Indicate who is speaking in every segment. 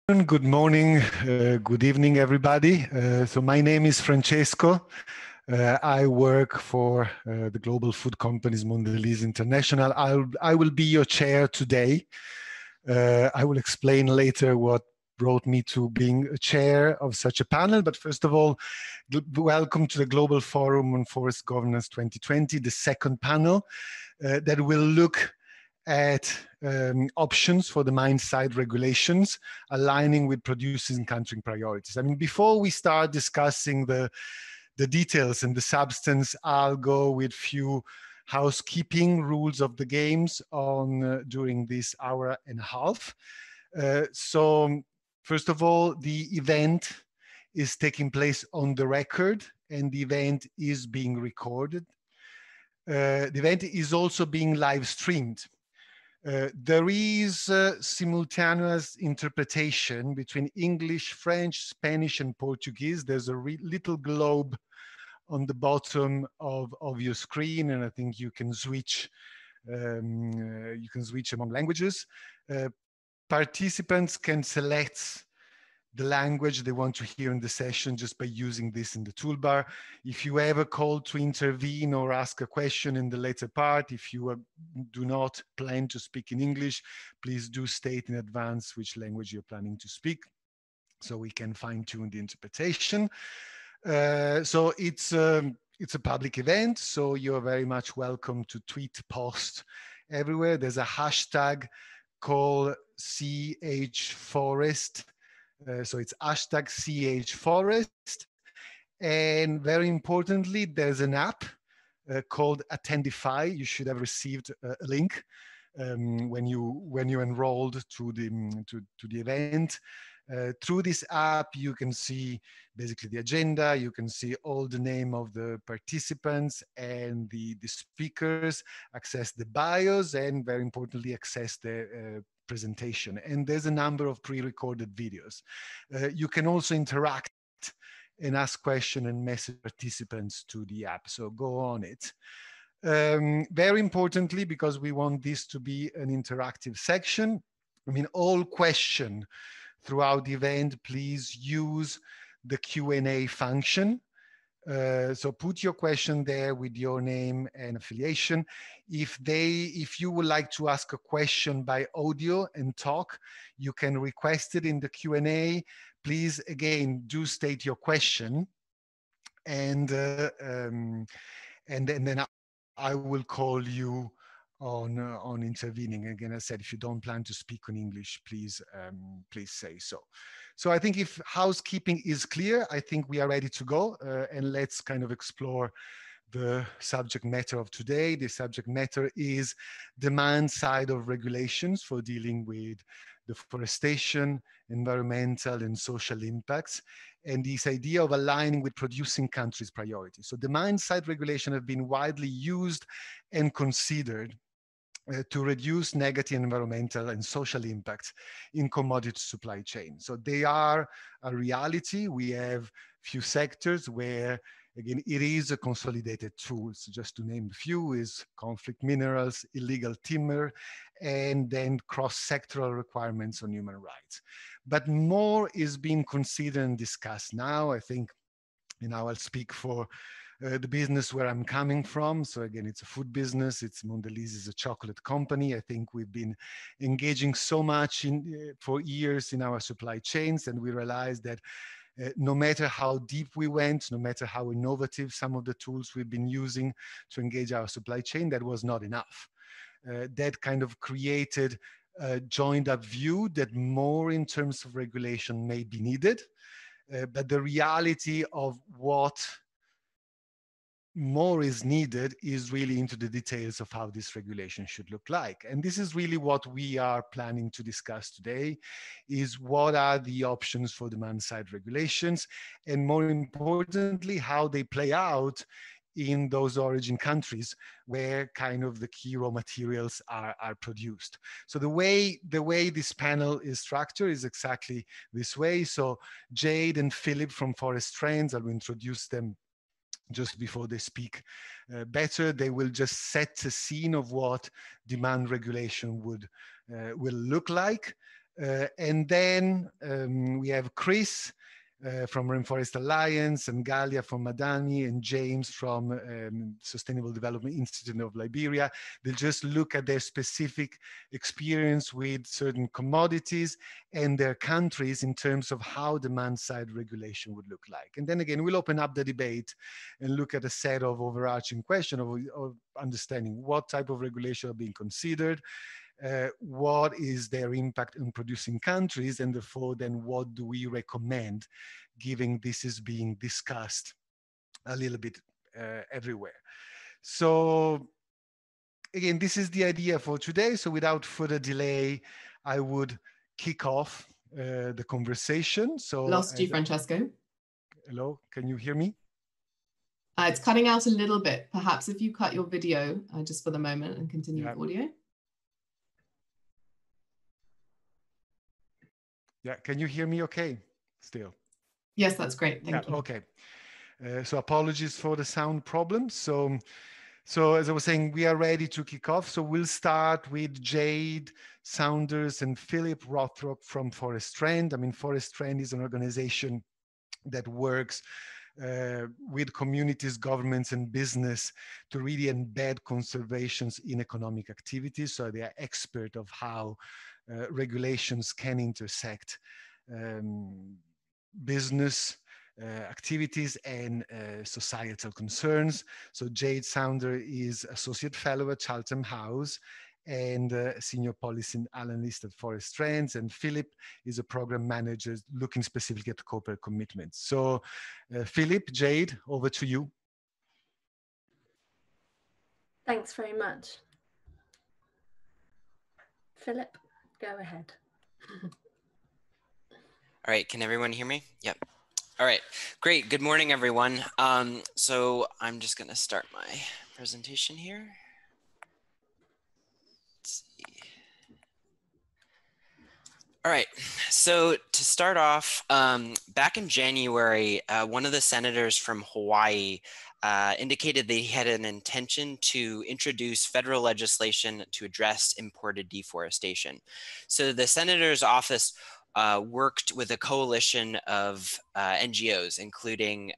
Speaker 1: Good morning, good evening, everybody. So my name is Francesco. I work for the global food companies Mondelez International. I will be your chair today. I will explain later what brought me to being a chair of such a panel. But first of all, welcome to the Global Forum on Forest Governance 2020, the second panel that will look at options for demand side regulations, aligning with producing country priorities. I mean, before we start discussing the details and the substance, I'll go with few housekeeping rules of the games on during this hour and a half. So first of all, the event is taking place on the record and the event is being recorded. The event is also being live streamed. There is simultaneous interpretation between English, French, Spanish, and Portuguese. There's a little globe on the bottom of your screen, and I think you can switch among languages. Participants can select the language they want to hear in the session just by using this in the toolbar. If you ever call to intervene or ask a question in the later part, if you do not plan to speak in English, please do state in advance which language you're planning to speak so we can fine tune the interpretation. So it's a public event, so you're very much welcome to tweet, post everywhere. There's a hashtag called CHForest. So it's hashtag CHForest. And very importantly, there's an app called Attendify. You should have received a link when you enrolled to the event. Through this app, you can see basically the agenda, you can see all the name of the participants and the speakers, access the bios, and very importantly, access the presentation. And there's a number of pre-recorded videos. You can also interact and ask questions and message participants to the app, so go on it. Very importantly, because we want this to be an interactive section, I mean, all questions throughout the event, please use the Q&A function. So put your question there with your name and affiliation. If you would like to ask a question by audio and talk, you can request it in the Q&A. Please, again, do state your question. And then I will call you on intervening. Again, I said, if you don't plan to speak in English, please say so. So I think if housekeeping is clear, I think we are ready to go, and let's kind of explore the subject matter of today. The subject matter is demand side of regulations for dealing with deforestation, environmental and social impacts, and this idea of aligning with producing countries' priorities. So demand side regulation have been widely used and considered to reduce negative environmental and social impacts in commodity supply chain. So they are a reality. We have few sectors where, again, it is a consolidated tool. So just to name a few is conflict minerals, illegal timber, and then cross-sectoral requirements on human rights. But more is being considered and discussed now. I think, I'll speak for the business where I'm coming from. So again, it's a food business. Mondelez is a chocolate company. I think we've been engaging so much for years in our supply chains, and we realized that no matter how deep we went, no matter how innovative some of the tools we've been using to engage our supply chain, that was not enough. That kind of created a joined up view that more in terms of regulation may be needed. But the reality of what more is needed is really into the details of how this regulation should look like. And this is really what we are planning to discuss today, is what are the options for demand side regulations, and more importantly, how they play out in those origin countries where kind of the key raw materials are produced. So the way this panel is structured is exactly this way. So Jade and Philip from Forest Trends, I will introduce them just before they speak better. They will just set the scene of what demand regulation will look like. And then we have Chris from Rainforest Alliance, and Galia from Madani, and James from Sustainable Development Institute of Liberia. They'll just look at their specific experience with certain commodities and their countries in terms of how demand side regulation would look like. And then again, we'll open up the debate and look at a set of overarching questions of understanding what type of regulation are being considered, what is their impact on producing countries, and therefore then what do we recommend, given this is being discussed a little bit everywhere. So again, this is the idea for today. So without further delay, I would kick off the conversation. So
Speaker 2: lost you, Francesco.
Speaker 1: Hello, can you hear me?
Speaker 2: It's cutting out a little bit. Perhaps if you cut your video just for the moment and continue with audio.
Speaker 1: Yeah, can you hear me okay still?
Speaker 2: Yes, that's great. Thank you.
Speaker 1: Okay. So apologies for the sound problem. So as I was saying, we are ready to kick off. So we'll start with Jade Saunders and Philip Rothrop from Forest Trend. I mean, Forest Trend is an organization that works with communities, governments, and business to really embed conservations in economic activities. So they are expert of how regulations can intersect business activities and societal concerns. So Jade Sounder is Associate Fellow at Chatham House and Senior Policy Analyst at Forest Trends. And Philip is a Program Manager looking specifically at corporate commitments. So Philip, Jade, over to you.
Speaker 3: Thanks very much. Philip, go ahead.
Speaker 4: All right, can everyone hear me? Yep. All right, great. Good morning, everyone. So I'm just gonna start my presentation here. Let's see. All right, so to start off, back in January, one of the senators from Hawaii indicated they had an intention to introduce federal legislation to address imported deforestation. So the senator's office worked with a coalition of NGOs, including,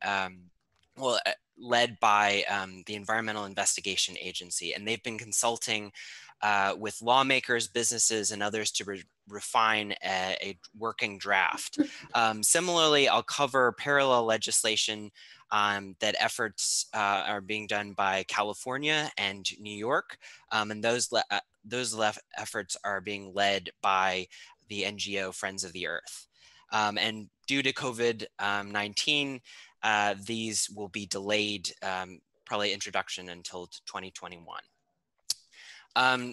Speaker 4: led by the Environmental Investigation Agency, and they've been consulting with lawmakers, businesses, and others to refine a working draft. Similarly, I'll cover parallel legislation that efforts are being done by California and New York, and those efforts are being led by the NGO Friends of the Earth. And due to COVID-19, these will be delayed, probably introduction until 2021.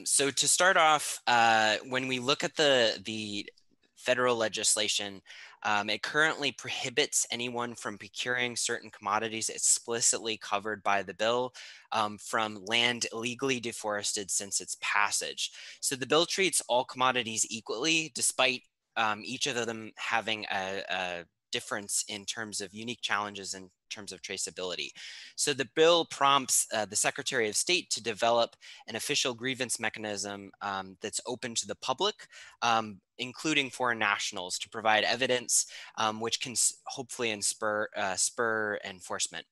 Speaker 4: So to start off, when we look at the federal legislation, it currently prohibits anyone from procuring certain commodities explicitly covered by the bill from land illegally deforested since its passage. So the bill treats all commodities equally, despite each of them having a difference in terms of unique challenges in terms of traceability. So the bill prompts the Secretary of State to develop an official grievance mechanism that's open to the public, including foreign nationals, to provide evidence which can hopefully spur enforcement.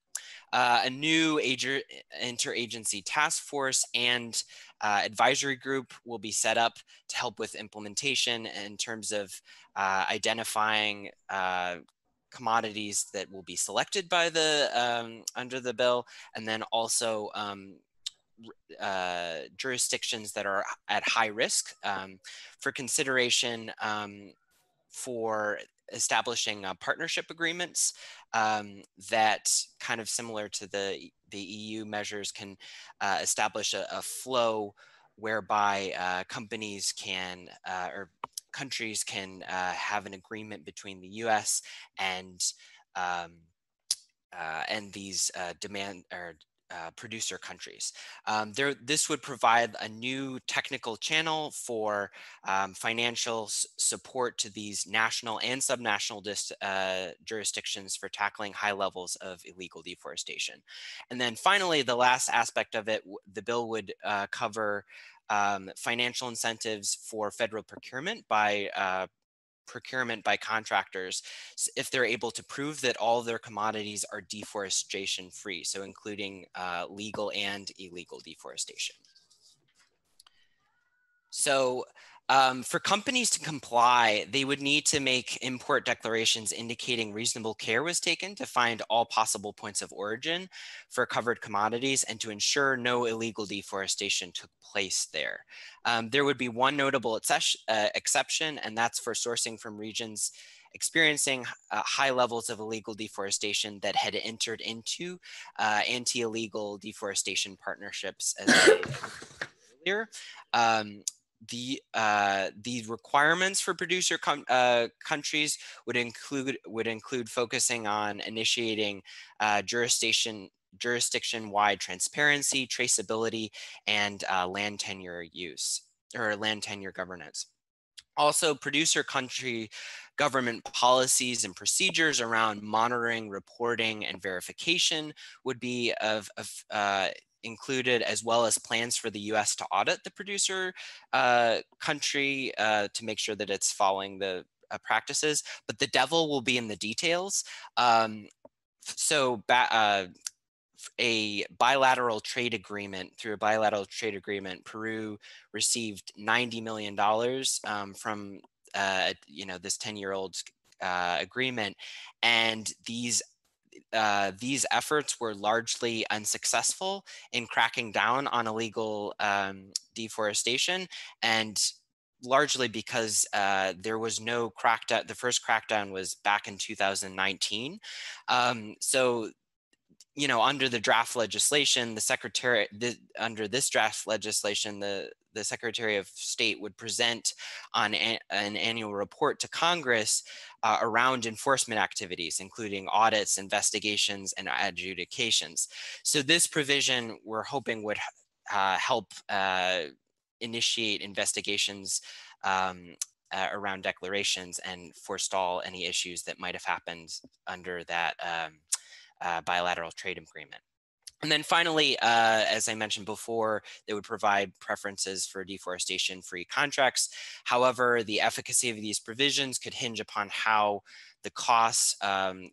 Speaker 4: A new interagency task force and advisory group will be set up to help with implementation in terms of identifying commodities that will be selected by the under the bill, and then also jurisdictions that are at high risk for consideration for establishing partnership agreements that, kind of similar to the EU measures, can establish a flow whereby companies can or countries can have an agreement between the U.S. and these demand or producer countries. This would provide a new technical channel for financial support to these national and subnational jurisdictions for tackling high levels of illegal deforestation. And then finally, the last aspect of it, the bill would cover financial incentives for federal procurement by contractors if they're able to prove that all of their commodities are deforestation free, so including legal and illegal deforestation. So for companies to comply, they would need to make import declarations indicating reasonable care was taken to find all possible points of origin for covered commodities and to ensure no illegal deforestation took place there. There would be one notable exception, and that's for sourcing from regions experiencing high levels of illegal deforestation that had entered into anti-illegal deforestation partnerships, as I mentioned earlier. The requirements for producer countries would include focusing on initiating jurisdiction-wide transparency, traceability, and land tenure use or land tenure governance. Also, producer country government policies and procedures around monitoring, reporting, and verification would be included, as well as plans for the US to audit the producer country to make sure that it's following the practices. But the devil will be in the details. Through a bilateral trade agreement, Peru received $90 million from this 10-year-old agreement, and these efforts were largely unsuccessful in cracking down on illegal deforestation, and largely because there was no crackdown. The first crackdown was back in 2019. Under the draft legislation, the Secretary of State would present on an annual report to Congress around enforcement activities, including audits, investigations, and adjudications. So this provision, we're hoping, would help initiate investigations around declarations and forestall any issues that might have happened under that bilateral trade agreement. And then finally, as I mentioned before, they would provide preferences for deforestation-free contracts. However, the efficacy of these provisions could hinge upon how the costs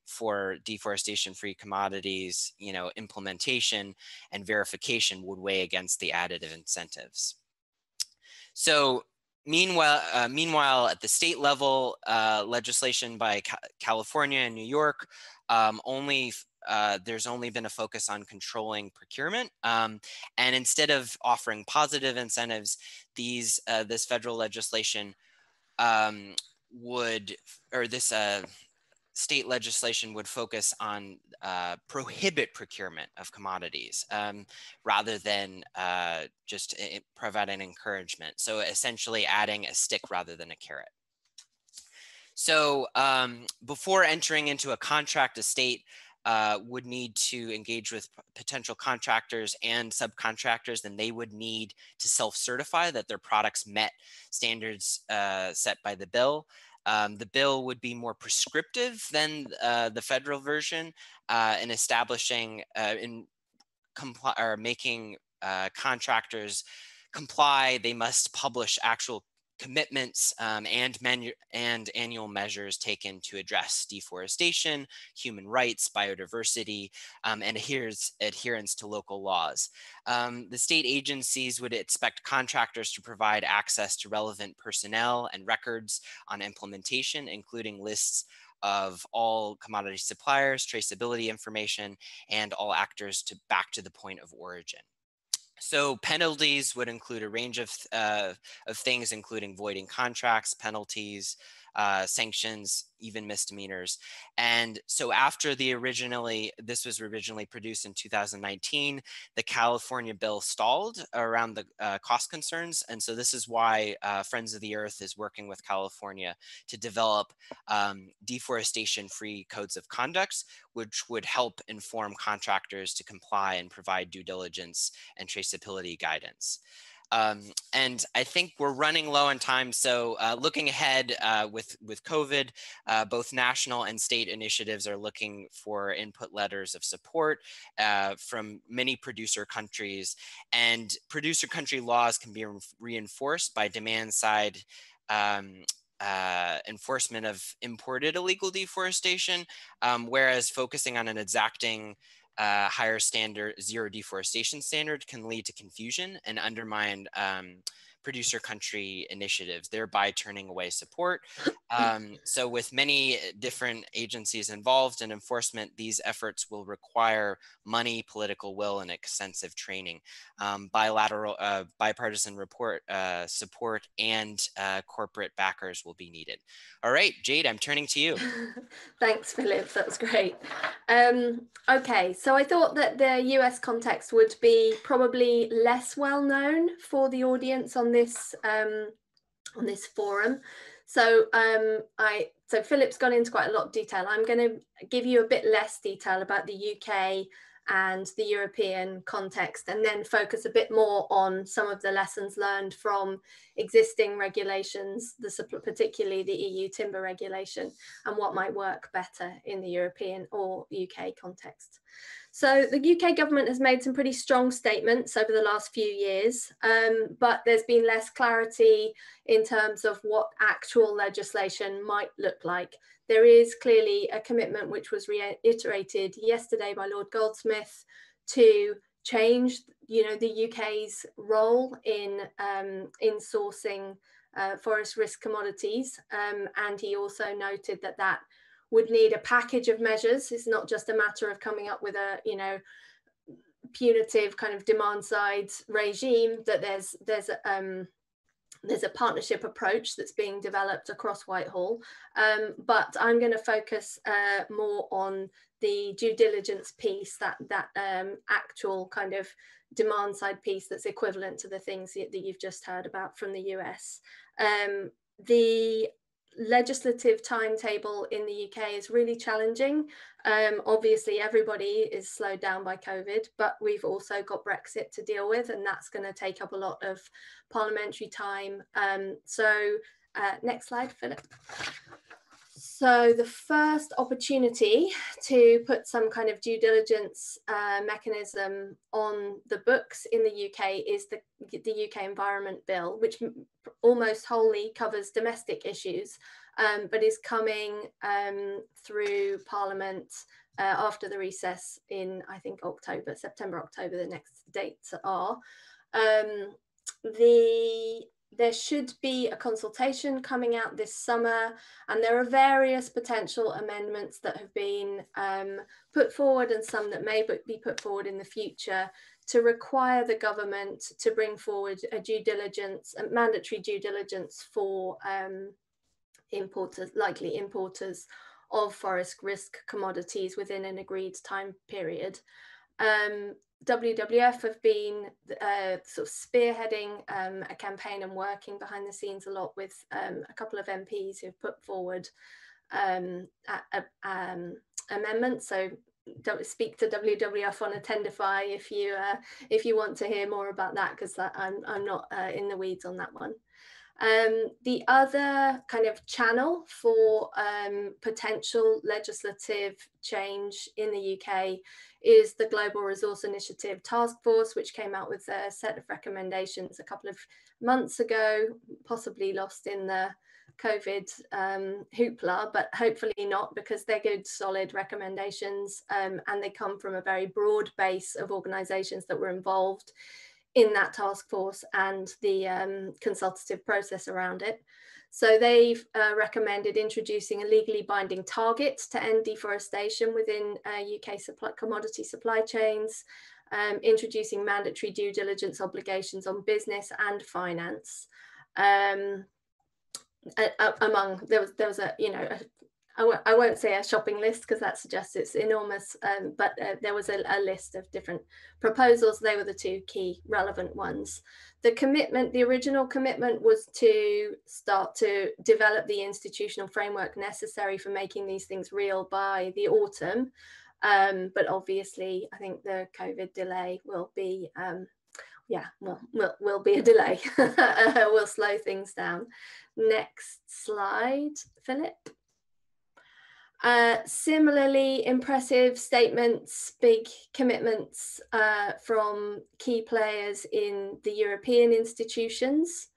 Speaker 4: for deforestation-free commodities, implementation and verification would weigh against the additive incentives. So meanwhile, at the state level, legislation by California and New York there's only been a focus on controlling procurement, and instead of offering positive incentives, this federal legislation state legislation would focus on prohibit procurement of commodities rather than just provide an encouragement. So essentially adding a stick rather than a carrot. So before entering into a contract, a state would need to engage with potential contractors and subcontractors, and they would need to self-certify that their products met standards set by the bill. The bill would be more prescriptive than the federal version in establishing making contractors comply. They must publish actual commitments and annual measures taken to address deforestation, human rights, biodiversity, and adherence to local laws. The state agencies would expect contractors to provide access to relevant personnel and records on implementation, including lists of all commodity suppliers, traceability information, and all actors back to the point of origin. So penalties would include a range of things, including voiding contracts, penalties, sanctions, even misdemeanors. And so after this was originally produced in 2019, the California bill stalled around the cost concerns. And so this is why Friends of the Earth is working with California to develop deforestation-free codes of conduct, which would help inform contractors to comply and provide due diligence and traceability guidance. And I think we're running low on time. So looking ahead with COVID, both national and state initiatives are looking for input letters of support from many producer countries. And producer country laws can be reinforced by demand side enforcement of imported illegal deforestation, whereas focusing on an exacting higher standard zero deforestation standard can lead to confusion and undermine producer country initiatives, thereby turning away support. So with many different agencies involved in enforcement, these efforts will require money, political will, and extensive training. Bipartisan support and corporate backers will be needed. All right, Jade, I'm turning to you.
Speaker 3: Thanks, Philip. That's great. Okay, so I thought that the US context would be probably less well known for the audience on this forum. So so Philip's gone into quite a lot of detail. I'm going to give you a bit less detail about the UK and the European context, and then focus a bit more on some of the lessons learned from existing regulations, particularly the EU timber regulation, and what might work better in the European or UK context. So the UK government has made some pretty strong statements over the last few years, but there's been less clarity in terms of what actual legislation might look like. There is clearly a commitment which was reiterated yesterday by Lord Goldsmith to change, the UK's role in sourcing forest risk commodities, and he also noted that would need a package of measures. It's not just a matter of coming up with a punitive kind of demand side regime, that there's a partnership approach that's being developed across Whitehall, but I'm going to focus more on the due diligence piece, that actual kind of demand side piece that's equivalent to the things that you've just heard about from the US. The legislative timetable in the UK is really challenging. Obviously, everybody is slowed down by COVID, but we've also got Brexit to deal with, and that's going to take up a lot of parliamentary time. Next slide, Philip. So the first opportunity to put some kind of due diligence mechanism on the books in the UK is the UK Environment Bill, which almost wholly covers domestic issues, but is coming through Parliament after the recess in, I think, September, October, the next dates are. There should be a consultation coming out this summer, and there are various potential amendments that have been put forward, and some that may be put forward in the future, to require the government to bring forward a mandatory due diligence for likely importers of forest risk commodities within an agreed time period. WWF have been sort of spearheading a campaign and working behind the scenes a lot with a couple of MPs who've put forward amendments. So speak to WWF on Attendify if you want to hear more about that, because I'm not in the weeds on that one. The other kind of channel for potential legislative change in the UK is the Global Resource Initiative Task Force, which came out with a set of recommendations a couple of months ago, possibly lost in the COVID hoopla, but hopefully not, because they're good, solid recommendations, and they come from a very broad base of organisations that were involved in that task force and the consultative process around it. So they've recommended introducing a legally binding target to end deforestation within UK commodity supply chains, introducing mandatory due diligence obligations on business and finance. There was a I won't say a shopping list, because that suggests it's enormous, but there was a list of different proposals. They were the two key relevant ones. The original commitment was to start to develop the institutional framework necessary for making these things real by the autumn. But obviously, I think the COVID delay will be yeah, will be a delay. We'll slow things down. Next slide, Philip. Similarly impressive statements, big commitments from key players in the European institutions.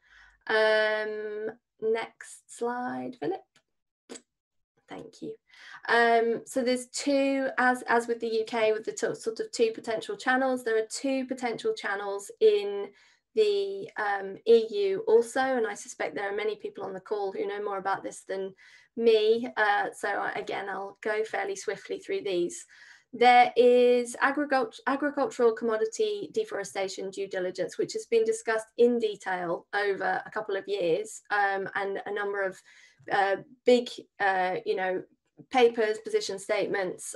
Speaker 3: Next slide, Philip. Thank you. So there's two, as with the UK, with the sort of two potential channels, there are two potential channels in the EU also, and I suspect there are many people on the call who know more about this than me. So again, I'll go fairly swiftly through these. There is agricultural commodity deforestation due diligence, which has been discussed in detail over a couple of years, and a number of big, you know, papers, position statements,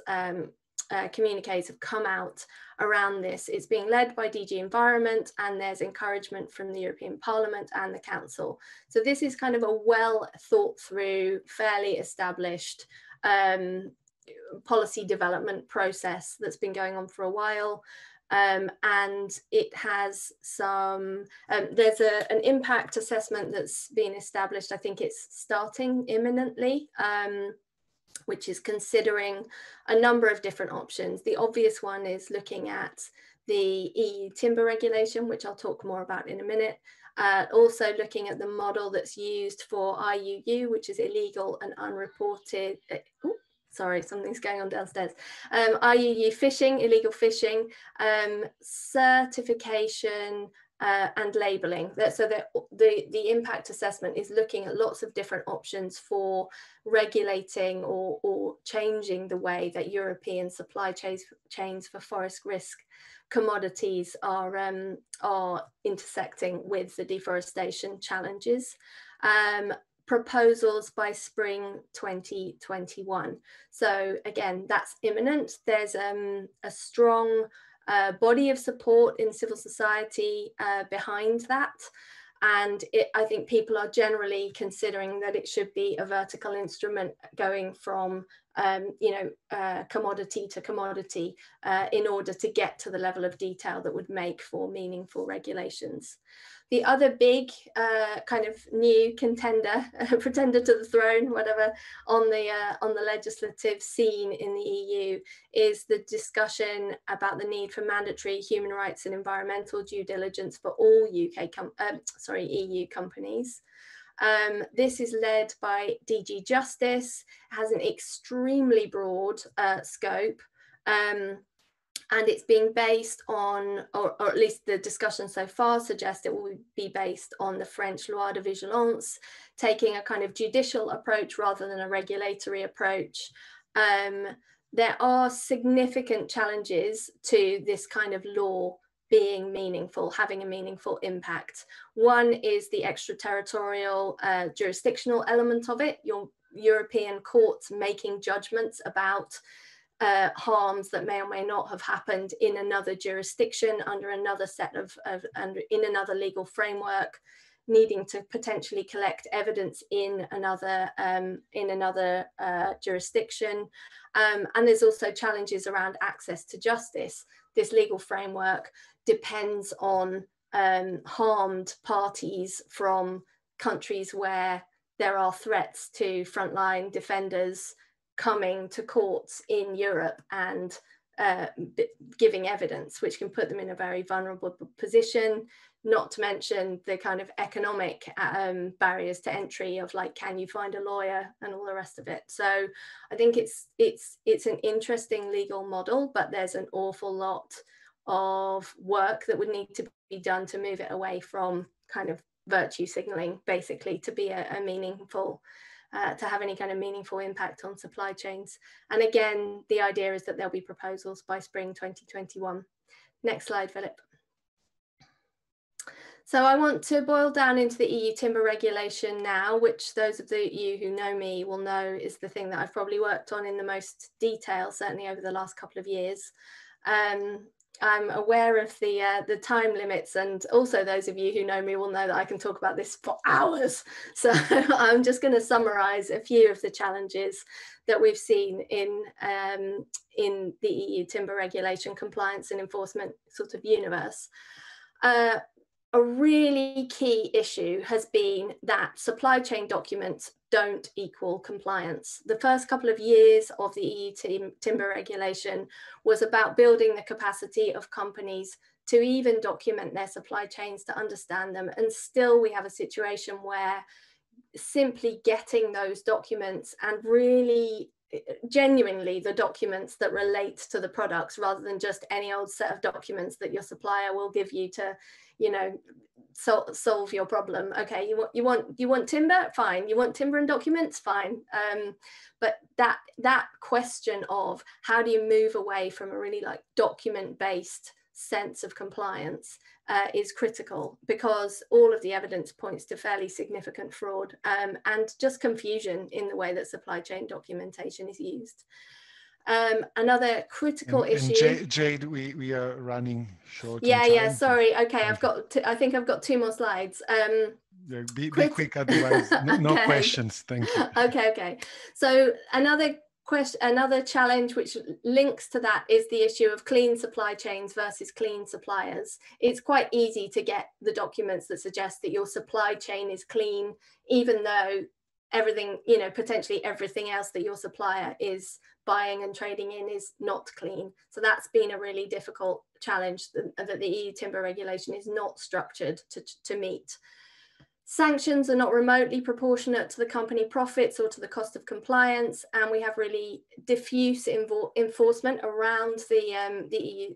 Speaker 3: communiques have come out around this. It's being led by DG Environment, and there's encouragement from the European Parliament and the Council. So this is kind of a well thought through, fairly established policy development process that's been going on for a while. And it has some, there's an impact assessment that's been established. I think it's starting imminently, which is considering a number of different options. The obvious one is looking at the EU timber regulation, which I'll talk more about in a minute. Also looking at the model that's used for IUU, which is illegal and unreported. Sorry, something's going on downstairs. IUU fishing, illegal fishing, certification, and labelling. So the impact assessment is looking at lots of different options for regulating or changing the way that European supply chains for forest risk commodities are intersecting with the deforestation challenges. Proposals by spring 2021. So again, that's imminent. There's a strong body of support in civil society behind that. And I think people are generally considering that it should be a vertical instrument going from commodity to commodity in order to get to the level of detail that would make for meaningful regulations. The other big kind of new contender, pretender to the throne, whatever, on the legislative scene in the EU is the discussion about the need for mandatory human rights and environmental due diligence for all EU companies. This is led by DG Justice, has an extremely broad scope. And it's being based on, or at least the discussion so far suggests it will be based on the French loi de vigilance, taking a kind of judicial approach rather than a regulatory approach. There are significant challenges to this kind of law being meaningful, having a meaningful impact. One is the extraterritorial jurisdictional element of it, your European courts making judgments about harms that may or may not have happened in another jurisdiction under another set of in another legal framework, needing to potentially collect evidence in another jurisdiction. And there's also challenges around access to justice. This legal framework depends on harmed parties from countries where there are threats to frontline defenders coming to courts in Europe and giving evidence, which can put them in a very vulnerable position, not to mention the kind of economic barriers to entry of like, can you find a lawyer and all the rest of it. So I think it's an interesting legal model, but there's an awful lot of work that would need to be done to move it away from kind of virtue signaling, basically, to be a meaningful to have any kind of meaningful impact on supply chains. And again, the idea is that there'll be proposals by spring 2021. Next slide, Philip. So I want to boil down into the EU timber regulation now, which those of you who know me will know is the thing that I've probably worked on in the most detail, certainly over the last couple of years. I'm aware of the time limits, and also those of you who know me will know that I can talk about this for hours. So I'm just going to summarize a few of the challenges that we've seen in the EU timber regulation compliance and enforcement sort of universe. A really key issue has been that supply chain documents don't equal compliance. The first couple of years of the EU timber regulation was about building the capacity of companies to even document their supply chains, to understand them. And still we have a situation where simply getting those documents, and really genuinely the documents that relate to the products, rather than just any old set of documents that your supplier will give you to, you know, solve your problem. Okay, you want timber, fine. You want timber and documents, fine. But that question of how do you move away from a really like document-based sense of compliance is critical, because all of the evidence points to fairly significant fraud and just confusion in the way that supply chain documentation is used. Another critical issue.
Speaker 1: And Jade, we are running short.
Speaker 3: Yeah. Sorry. Okay, I think I've got 2 more slides.
Speaker 1: Be quick, otherwise no
Speaker 3: okay.
Speaker 1: questions. Thank you.
Speaker 3: Okay. So another challenge which links to that is the issue of clean supply chains versus clean suppliers. It's quite easy to get the documents that suggest that your supply chain is clean, even though everything, you know, potentially everything else that your supplier is buying and trading in is not clean. So that's been a really difficult challenge that the EU timber regulation is not structured to meet. Sanctions are not remotely proportionate to the company profits or to the cost of compliance, and we have really diffuse enforcement around the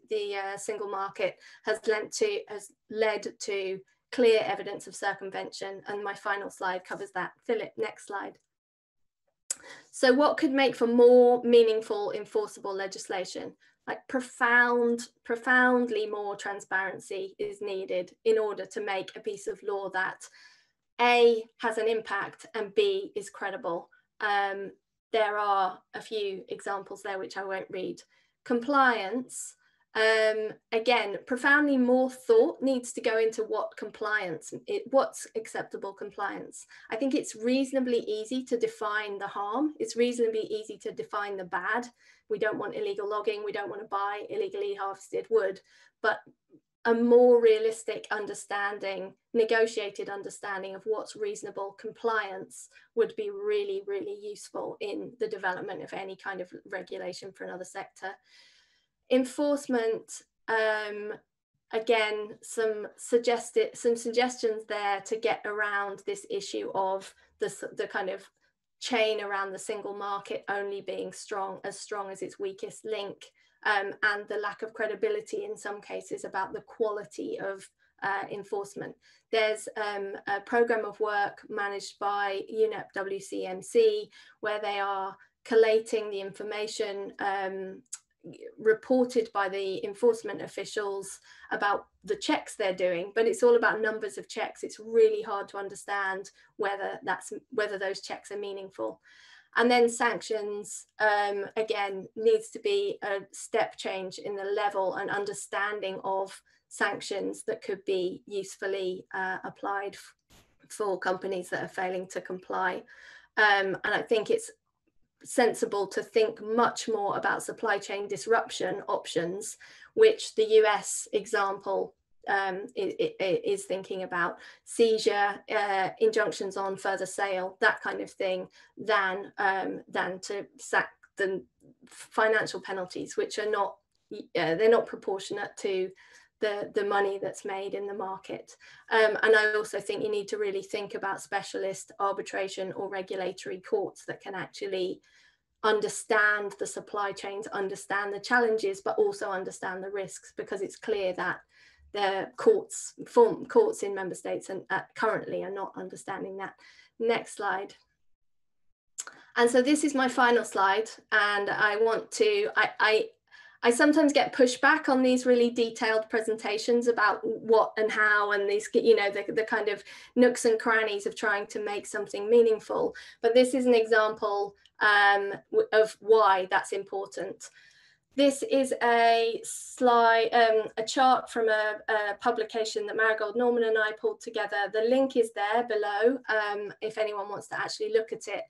Speaker 3: single market has led to clear evidence of circumvention. And my final slide covers that. Philip, next slide. So what could make for more meaningful enforceable legislation? Like profoundly more transparency is needed in order to make a piece of law that A, has an impact, and B, is credible. There are a few examples there which I won't read. Compliance, again, profoundly more thought needs to go into what's acceptable compliance. I think it's reasonably easy to define the harm. It's reasonably easy to define the bad. We don't want illegal logging. We don't want to buy illegally harvested wood, but a more realistic understanding, negotiated understanding of what's reasonable compliance would be really, really useful in the development of any kind of regulation for another sector. Enforcement, again, some suggestions there to get around this issue of the kind of chain around the single market only being as strong as its weakest link. And the lack of credibility in some cases about the quality of enforcement. There's a program of work managed by UNEP WCMC where they are collating the information reported by the enforcement officials about the checks they're doing, but it's all about numbers of checks. It's really hard to understand whether those checks are meaningful. And then sanctions, again, needs to be a step change in the level and understanding of sanctions that could be usefully applied for companies that are failing to comply. And I think it's sensible to think much more about supply chain disruption options, which the US example is thinking about, seizure, injunctions on further sale, that kind of thing, than to sack the financial penalties, which are not they're not proportionate to the money that's made in the market. And I also think you need to really think about specialist arbitration or regulatory courts that can actually understand the supply chains, understand the challenges, but also understand the risks, because it's clear that the courts in member states and currently are not understanding that. Next slide. And so this is my final slide, and I want to, I sometimes get pushback on these really detailed presentations about what and how, and these, you know, the kind of nooks and crannies of trying to make something meaningful. But this is an example of why that's important. This is a slide, a chart from a publication that Marigold Norman and I pulled together. The link is there below if anyone wants to actually look at it.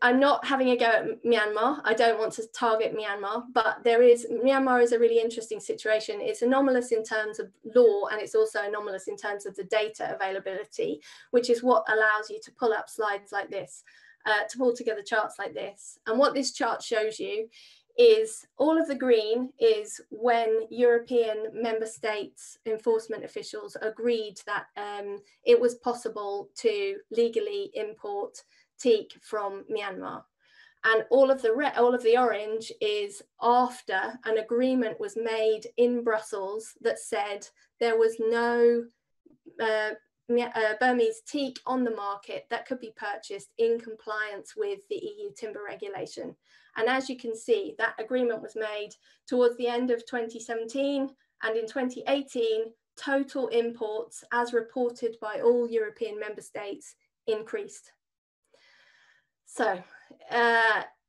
Speaker 3: I'm not having a go at Myanmar. I don't want to target Myanmar, but Myanmar is a really interesting situation. It's anomalous in terms of law, and it's also anomalous in terms of the data availability, which is what allows you to pull up slides like this, to pull together charts like this. And what this chart shows you is all of the green is when European member states enforcement officials agreed that it was possible to legally import teak from Myanmar. And all of the orange is after an agreement was made in Brussels that said there was no Burmese teak on the market that could be purchased in compliance with the EU timber regulation. And as you can see, that agreement was made towards the end of 2017, and in 2018, total imports, as reported by all European member states, increased. So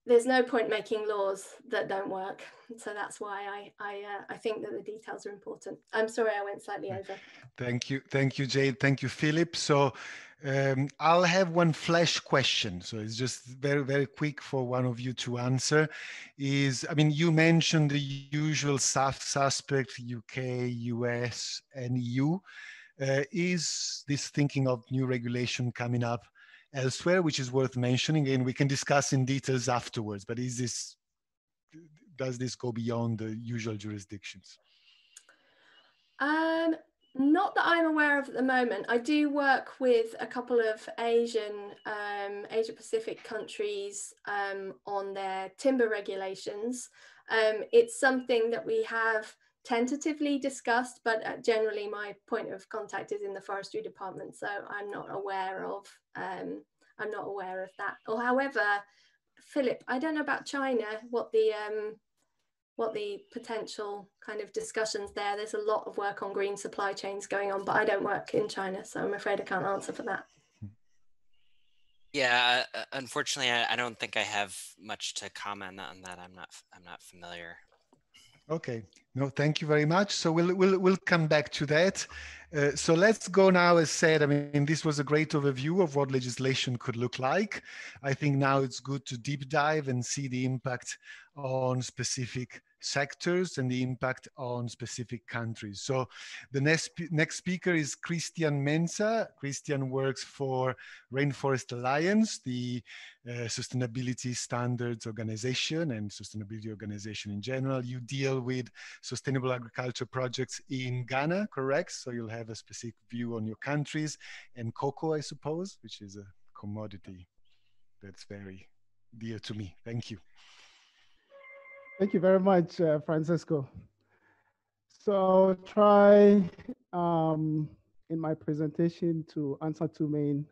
Speaker 3: there's no point making laws that don't work. So that's why I think that the details are important. I'm sorry I went slightly over.
Speaker 1: Thank you, Jade. Thank you, Philip. So I'll have one flash question. So it's just very, very quick for one of you to answer. You mentioned the usual suspect, UK, US, and EU. Is this thinking of new regulation coming up elsewhere, which is worth mentioning, and we can discuss in details afterwards, but does this go beyond the usual jurisdictions?
Speaker 3: Not that I'm aware of at the moment. I do work with a couple of Asia Pacific countries on their timber regulations. It's something that we have tentatively discussed, but generally my point of contact is in the forestry department, so I'm not aware of that. Or however, Philip, I don't know about China, what the potential kind of discussions there. There's a lot of work on green supply chains going on, but I don't work in China, so I'm afraid I can't answer for that.
Speaker 4: Yeah, unfortunately, I don't think I have much to comment on that. I'm not familiar.
Speaker 1: Okay, no, thank you very much. So we'll come back to that. So let's go now. As said, this was a great overview of what legislation could look like. I think now it's good to deep dive and see the impact on specific sectors and the impact on specific countries. So the next speaker is Christian Mensa. Christian works for Rainforest Alliance, the sustainability standards organization and sustainability organization in general. You deal with sustainable agriculture projects in Ghana, correct? So you'll have a specific view on your countries and cocoa, I suppose, which is a commodity that's very dear to me. Thank you.
Speaker 5: Thank you very much, Francisco. So I'll try in my presentation to answer two main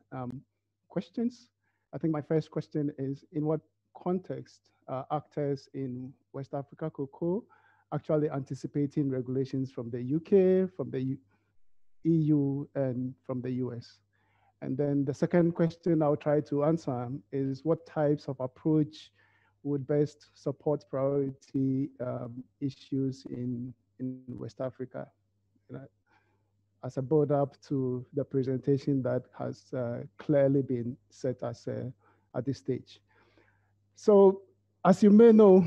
Speaker 5: questions. I think my first question is, in what context are actors in West Africa cocoa actually anticipating regulations from the UK, from the EU, and from the US? And then the second question I'll try to answer is, what types of approach would best support priority issues in West Africa? As a build up to the presentation that has clearly been set at this stage. So as you may know,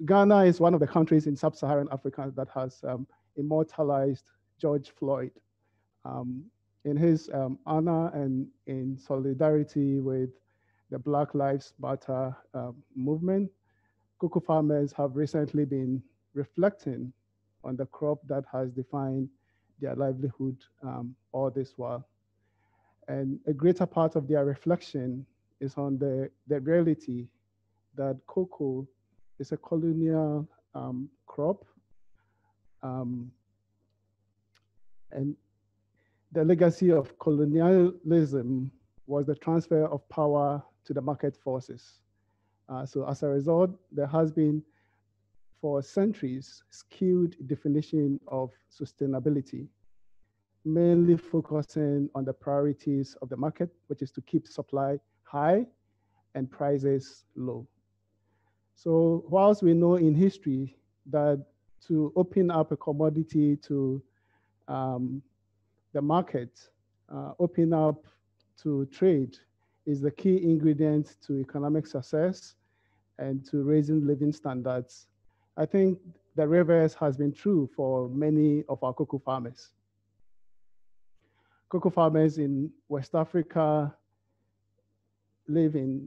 Speaker 5: Ghana is one of the countries in sub-Saharan Africa that has immortalized George Floyd. In his honor and in solidarity with the Black Lives Matter movement, cocoa farmers have recently been reflecting on the crop that has defined their livelihood all this while. And a greater part of their reflection is on the reality that cocoa is a colonial crop. And the legacy of colonialism was the transfer of power to the market forces. So as a result, there has been, for centuries, skewed definition of sustainability, mainly focusing on the priorities of the market, which is to keep supply high and prices low. So whilst we know in history that to open up a commodity to the market, open up to trade, is the key ingredient to economic success and to raising living standards. I think the reverse has been true for many of our cocoa farmers. Cocoa farmers in West Africa live in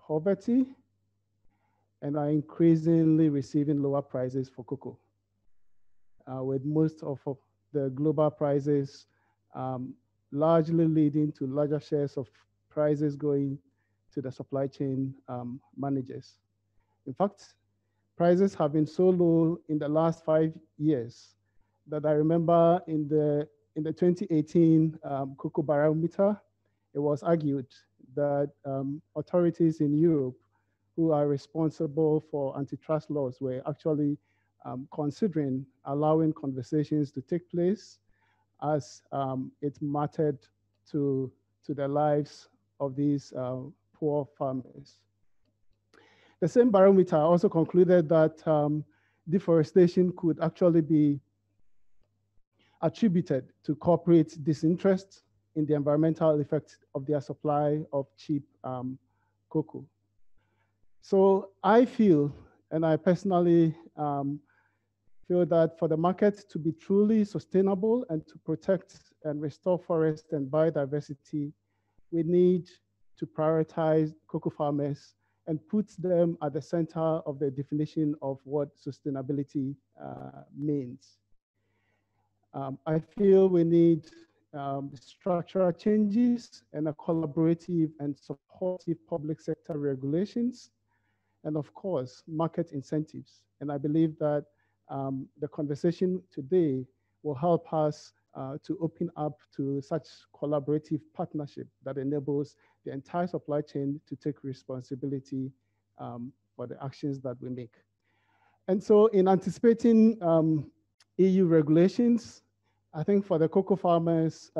Speaker 5: poverty and are increasingly receiving lower prices for cocoa, with most of the global prices largely leading to larger shares of prices going to the supply chain managers. In fact, prices have been so low in the last 5 years that I remember in the 2018 cocoa barometer, it was argued that authorities in Europe who are responsible for antitrust laws were actually considering allowing conversations to take place as it mattered to the lives of these poor farmers. The same barometer also concluded that deforestation could actually be attributed to corporate disinterest in the environmental effects of their supply of cheap cocoa. So I feel, and I personally feel that for the market to be truly sustainable and to protect and restore forest and biodiversity, we need to prioritize cocoa farmers and put them at the center of the definition of what sustainability means. I feel we need structural changes and a collaborative and supportive public sector regulations, and of course, market incentives. And I believe that the conversation today will help us to open up to such collaborative partnership that enables the entire supply chain to take responsibility for the actions that we make. And so in anticipating EU regulations, I think for the cocoa farmers,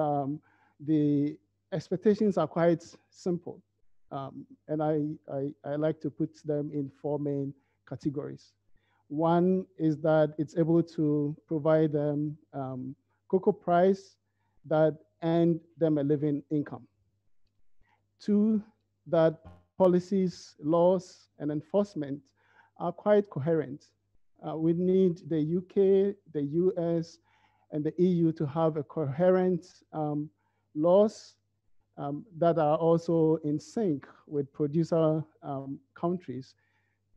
Speaker 5: the expectations are quite simple. And I like to put them in 4 main categories. One is that it's able to provide them cocoa price that earn them a living income. 2, that policies, laws, and enforcement are quite coherent. We need the UK, the US, and the EU to have a coherent laws that are also in sync with producer countries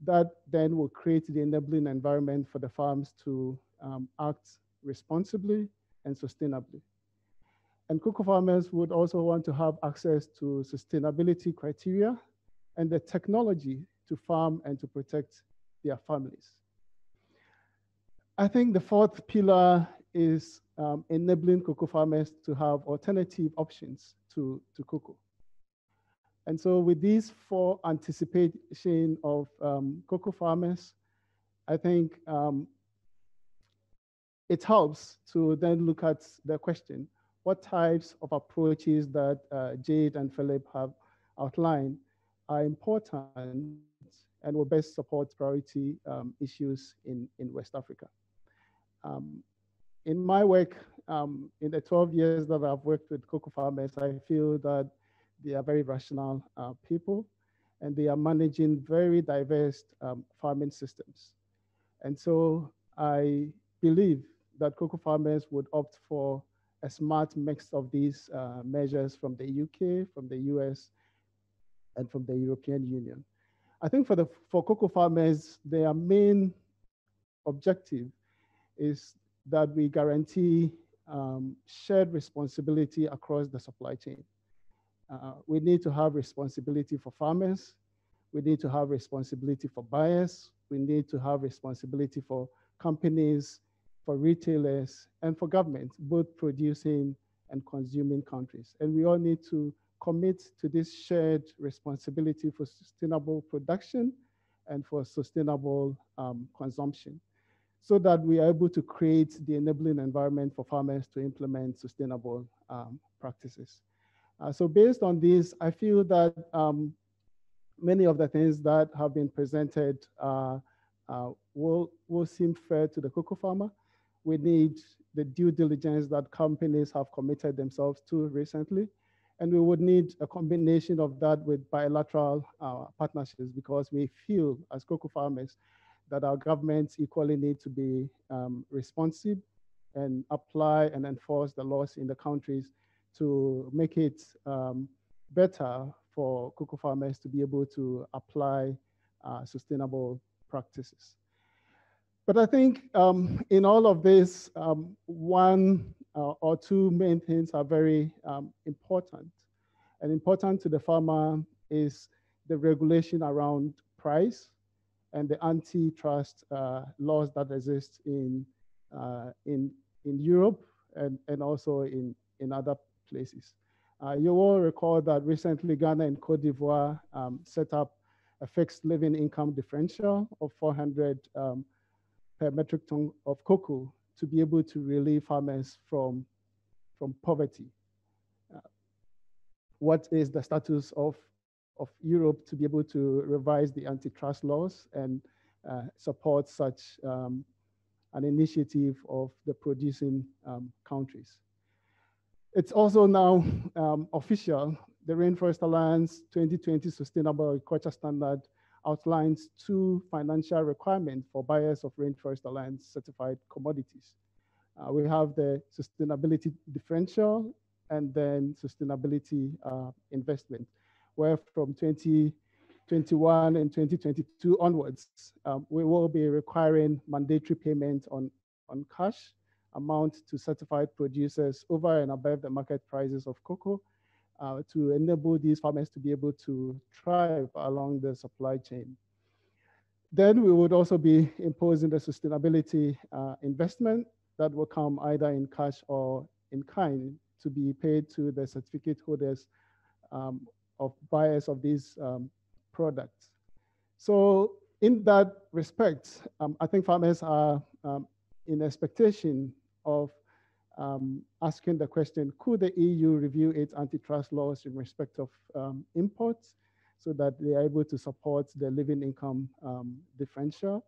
Speaker 5: that then will create the enabling environment for the farms to act responsibly and sustainably. And cocoa farmers would also want to have access to sustainability criteria and the technology to farm and to protect their families. I think the 4th pillar is enabling cocoa farmers to have alternative options to cocoa. And so with these 4 anticipation of cocoa farmers, I think it helps to then look at the question, what types of approaches that Jade and Philip have outlined are important and will best support priority issues in West Africa. In my work, in the 12 years that I've worked with cocoa farmers, I feel that they are very rational people, and they are managing very diverse farming systems. And so I believe that cocoa farmers would opt for a smart mix of these measures from the UK, from the US, and from the European Union. I think for cocoa farmers, their main objective is that we guarantee shared responsibility across the supply chain. We need to have responsibility for farmers. We need to have responsibility for buyers. We need to have responsibility for companies, for retailers, and for governments, both producing and consuming countries. And we all need to commit to this shared responsibility for sustainable production and for sustainable consumption, so that we are able to create the enabling environment for farmers to implement sustainable practices. So based on this, I feel that many of the things that have been presented will seem fair to the cocoa farmer. We need the due diligence that companies have committed themselves to recently. And we would need a combination of that with bilateral partnerships, because we feel as cocoa farmers that our governments equally need to be responsive and apply and enforce the laws in the countries to make it better for cocoa farmers to be able to apply sustainable practices. But I think in all of this, one or two main things are very important. And important to the farmer is the regulation around price and the antitrust laws that exist in Europe and also in other places. You will recall that recently Ghana and Cote d'Ivoire set up a fixed living income differential of 400 per metric ton of cocoa to be able to relieve farmers from poverty. What is the status of Europe to be able to revise the antitrust laws and support such an initiative of the producing countries? It's also now official. The Rainforest Alliance 2020 Sustainable Agriculture Standard outlines 2 financial requirements for buyers of Rainforest Alliance certified commodities. We have the sustainability differential and then sustainability investment, where from 2021 and 2022 onwards, we will be requiring mandatory payment on cash amount to certified producers over and above the market prices of cocoa to enable these farmers to be able to thrive along the supply chain. Then we would also be imposing the sustainability investment that will come either in cash or in kind to be paid to the certificate holders of buyers of these products. So in that respect, I think farmers are in expectation of asking the question, could the EU review its antitrust laws in respect of imports so that they are able to support the living income differential?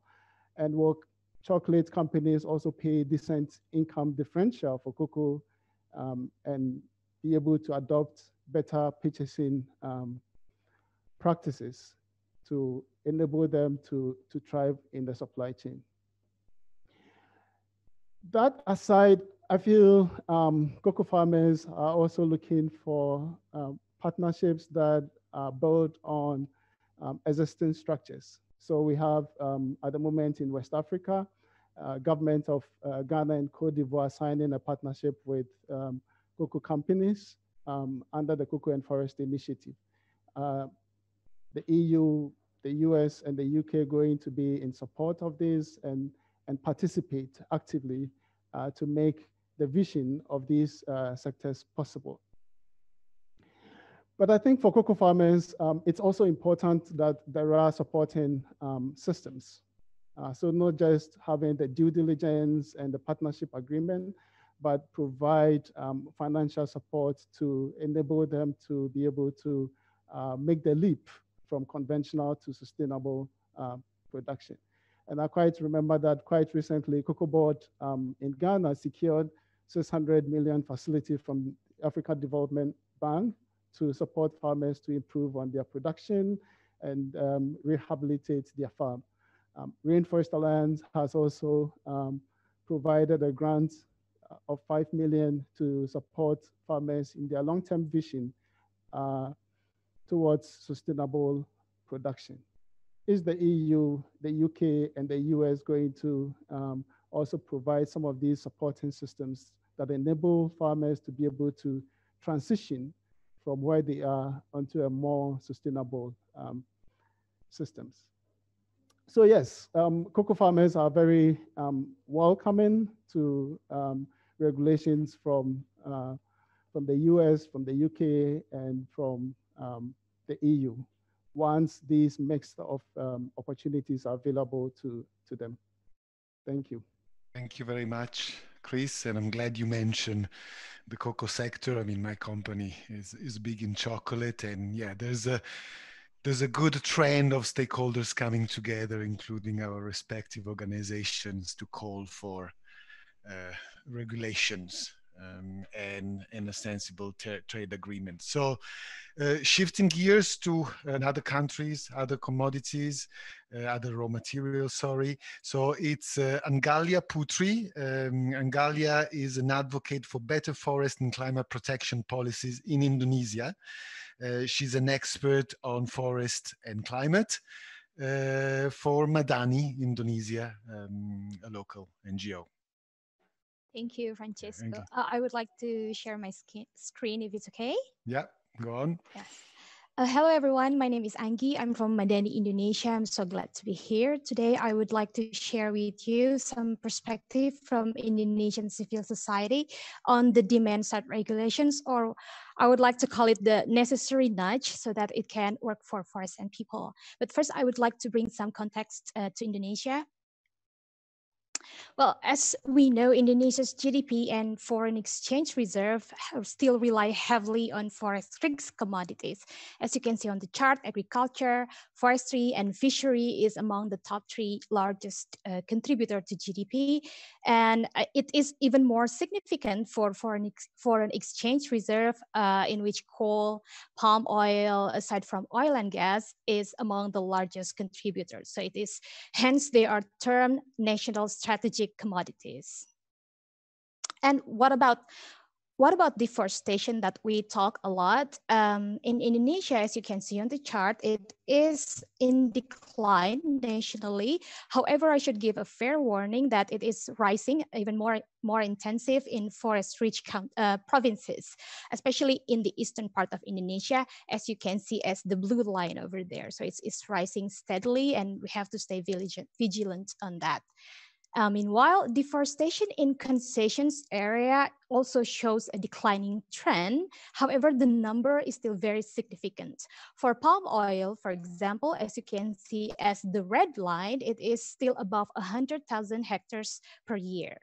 Speaker 5: And will chocolate companies also pay decent income differential for cocoa and be able to adopt better purchasing practices to enable them to thrive in the supply chain? That aside, I feel cocoa farmers are also looking for partnerships that are built on existing structures. So we have, at the moment in West Africa, government of Ghana and Cote d'Ivoire signing a partnership with cocoa companies under the Cocoa and Forest Initiative. The EU, the US, and the UK going to be in support of this and participate actively to make the vision of these sectors possible. But I think for cocoa farmers, it's also important that there are supporting systems. So not just having the due diligence and the partnership agreement, but provide financial support to enable them to be able to make the leap from conventional to sustainable production. And I quite remember that quite recently, Cocoa Board in Ghana secured 600 million facility from Africa Development Bank to support farmers to improve on their production and rehabilitate their farm. Rainforest Alliance has also provided a grant of 5 million to support farmers in their long-term vision towards sustainable production. Is the EU, the UK, and the US going to also provide some of these supporting systems that enable farmers to be able to transition from where they are onto a more sustainable systems? So yes, cocoa farmers are very welcoming to regulations from the US, from the UK, and from the EU, once these mix of opportunities are available to them. Thank you.
Speaker 1: Thank you very much, Chris. And I'm glad you mentioned the cocoa sector. I mean, my company is big in chocolate, and yeah, there's a good trend of stakeholders coming together, including our respective organizations, to call for regulations and a sensible trade agreement. So shifting gears to other countries, other commodities, other raw materials, sorry. So it's Angalia Putri. Angalia is an advocate for better forest and climate protection policies in Indonesia. She's an expert on forest and climate for Madani, Indonesia, a local NGO.
Speaker 6: Thank you, Francesco. I would like to share my screen if it's okay.
Speaker 1: Yeah, go on.
Speaker 6: Yes. Hello, everyone. My name is Anggi. I'm from Madani, Indonesia. I'm so glad to be here. Today, I would like to share with you some perspective from Indonesian civil society on the demand-side regulations, or I would like to call it the necessary nudge so that it can work for forests and people. But first, I would like to bring some context to Indonesia. Well, as we know, Indonesia's GDP and foreign exchange reserve still rely heavily on forest-rich commodities. As you can see on the chart, agriculture, forestry, and fishery is among the top three largest contributor to GDP. And it is even more significant for foreign exchange reserve, in which coal, palm oil, aside from oil and gas, is among the largest contributors. So it is, hence they are termed national strategic commodities. And what about deforestation that we talk a lot? In Indonesia, as you can see on the chart, it is in decline nationally. However, I should give a fair warning that it is rising even more intensive in forest-rich provinces, especially in the eastern part of Indonesia, as you can see as the blue line over there. So it's rising steadily, and we have to stay vigilant on that. Meanwhile, deforestation in concessions area also shows a declining trend. However, the number is still very significant. For palm oil, for example, as you can see as the red line, it is still above 100,000 hectares per year.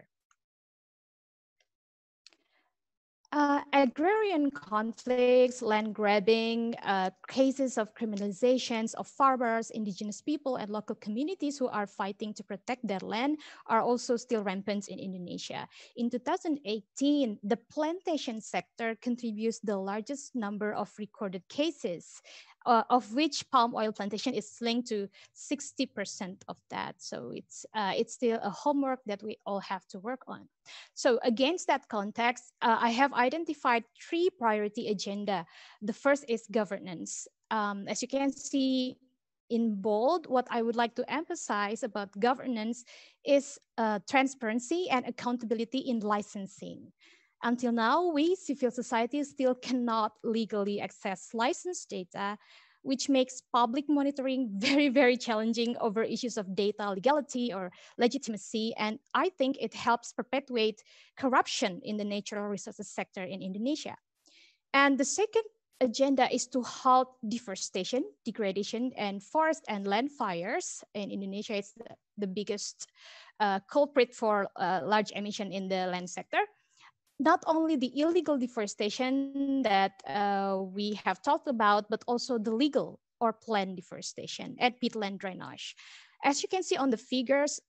Speaker 6: Agrarian conflicts, land grabbing, cases of criminalizations of farmers, indigenous people, and local communities who are fighting to protect their land are also still rampant in Indonesia. In 2018, the plantation sector contributes the largest number of recorded cases, of which palm oil plantation is linked to 60% of that. So it's still a homework that we all have to work on. So against that context, I have identified three priority agenda. The first is governance. As you can see in bold, what I would like to emphasize about governance is transparency and accountability in licensing. Until now, we, civil society, still cannot legally access license data, which makes public monitoring very, very challenging over issues of data legality or legitimacy. And I think it helps perpetuate corruption in the natural resources sector in Indonesia. And the second agenda is to halt deforestation, degradation, and forest and land fires. In Indonesia, it's the biggest culprit for large emission in the land sector. Not only the illegal deforestation that we have talked about, but also the legal or planned deforestation and peatland drainage. As you can see on the figures,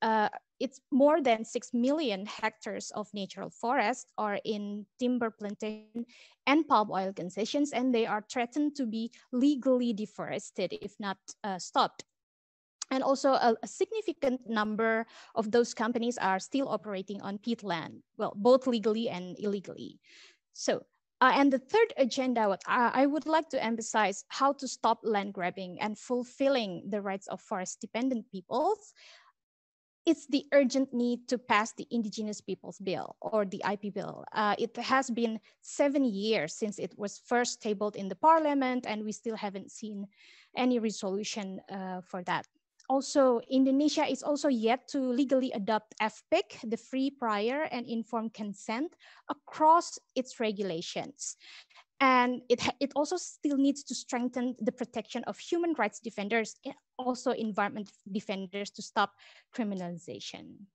Speaker 6: it's more than 6 million hectares of natural forest are in timber plantation and palm oil concessions, and they are threatened to be legally deforested if not stopped. And also a significant number of those companies are still operating on peatland, well, both legally and illegally. So, and the third agenda, what I would like to emphasize how to stop land grabbing and fulfilling the rights of forest-dependent peoples. It's the urgent need to pass the Indigenous Peoples Bill, or the IP Bill. It has been 7 years since it was first tabled in the parliament, and we still haven't seen any resolution for that. Also, Indonesia is also yet to legally adopt FPIC, the free, prior, and informed consent, across its regulations. And it also still needs to strengthen the protection of human rights defenders, also environment defenders, to stop criminalization.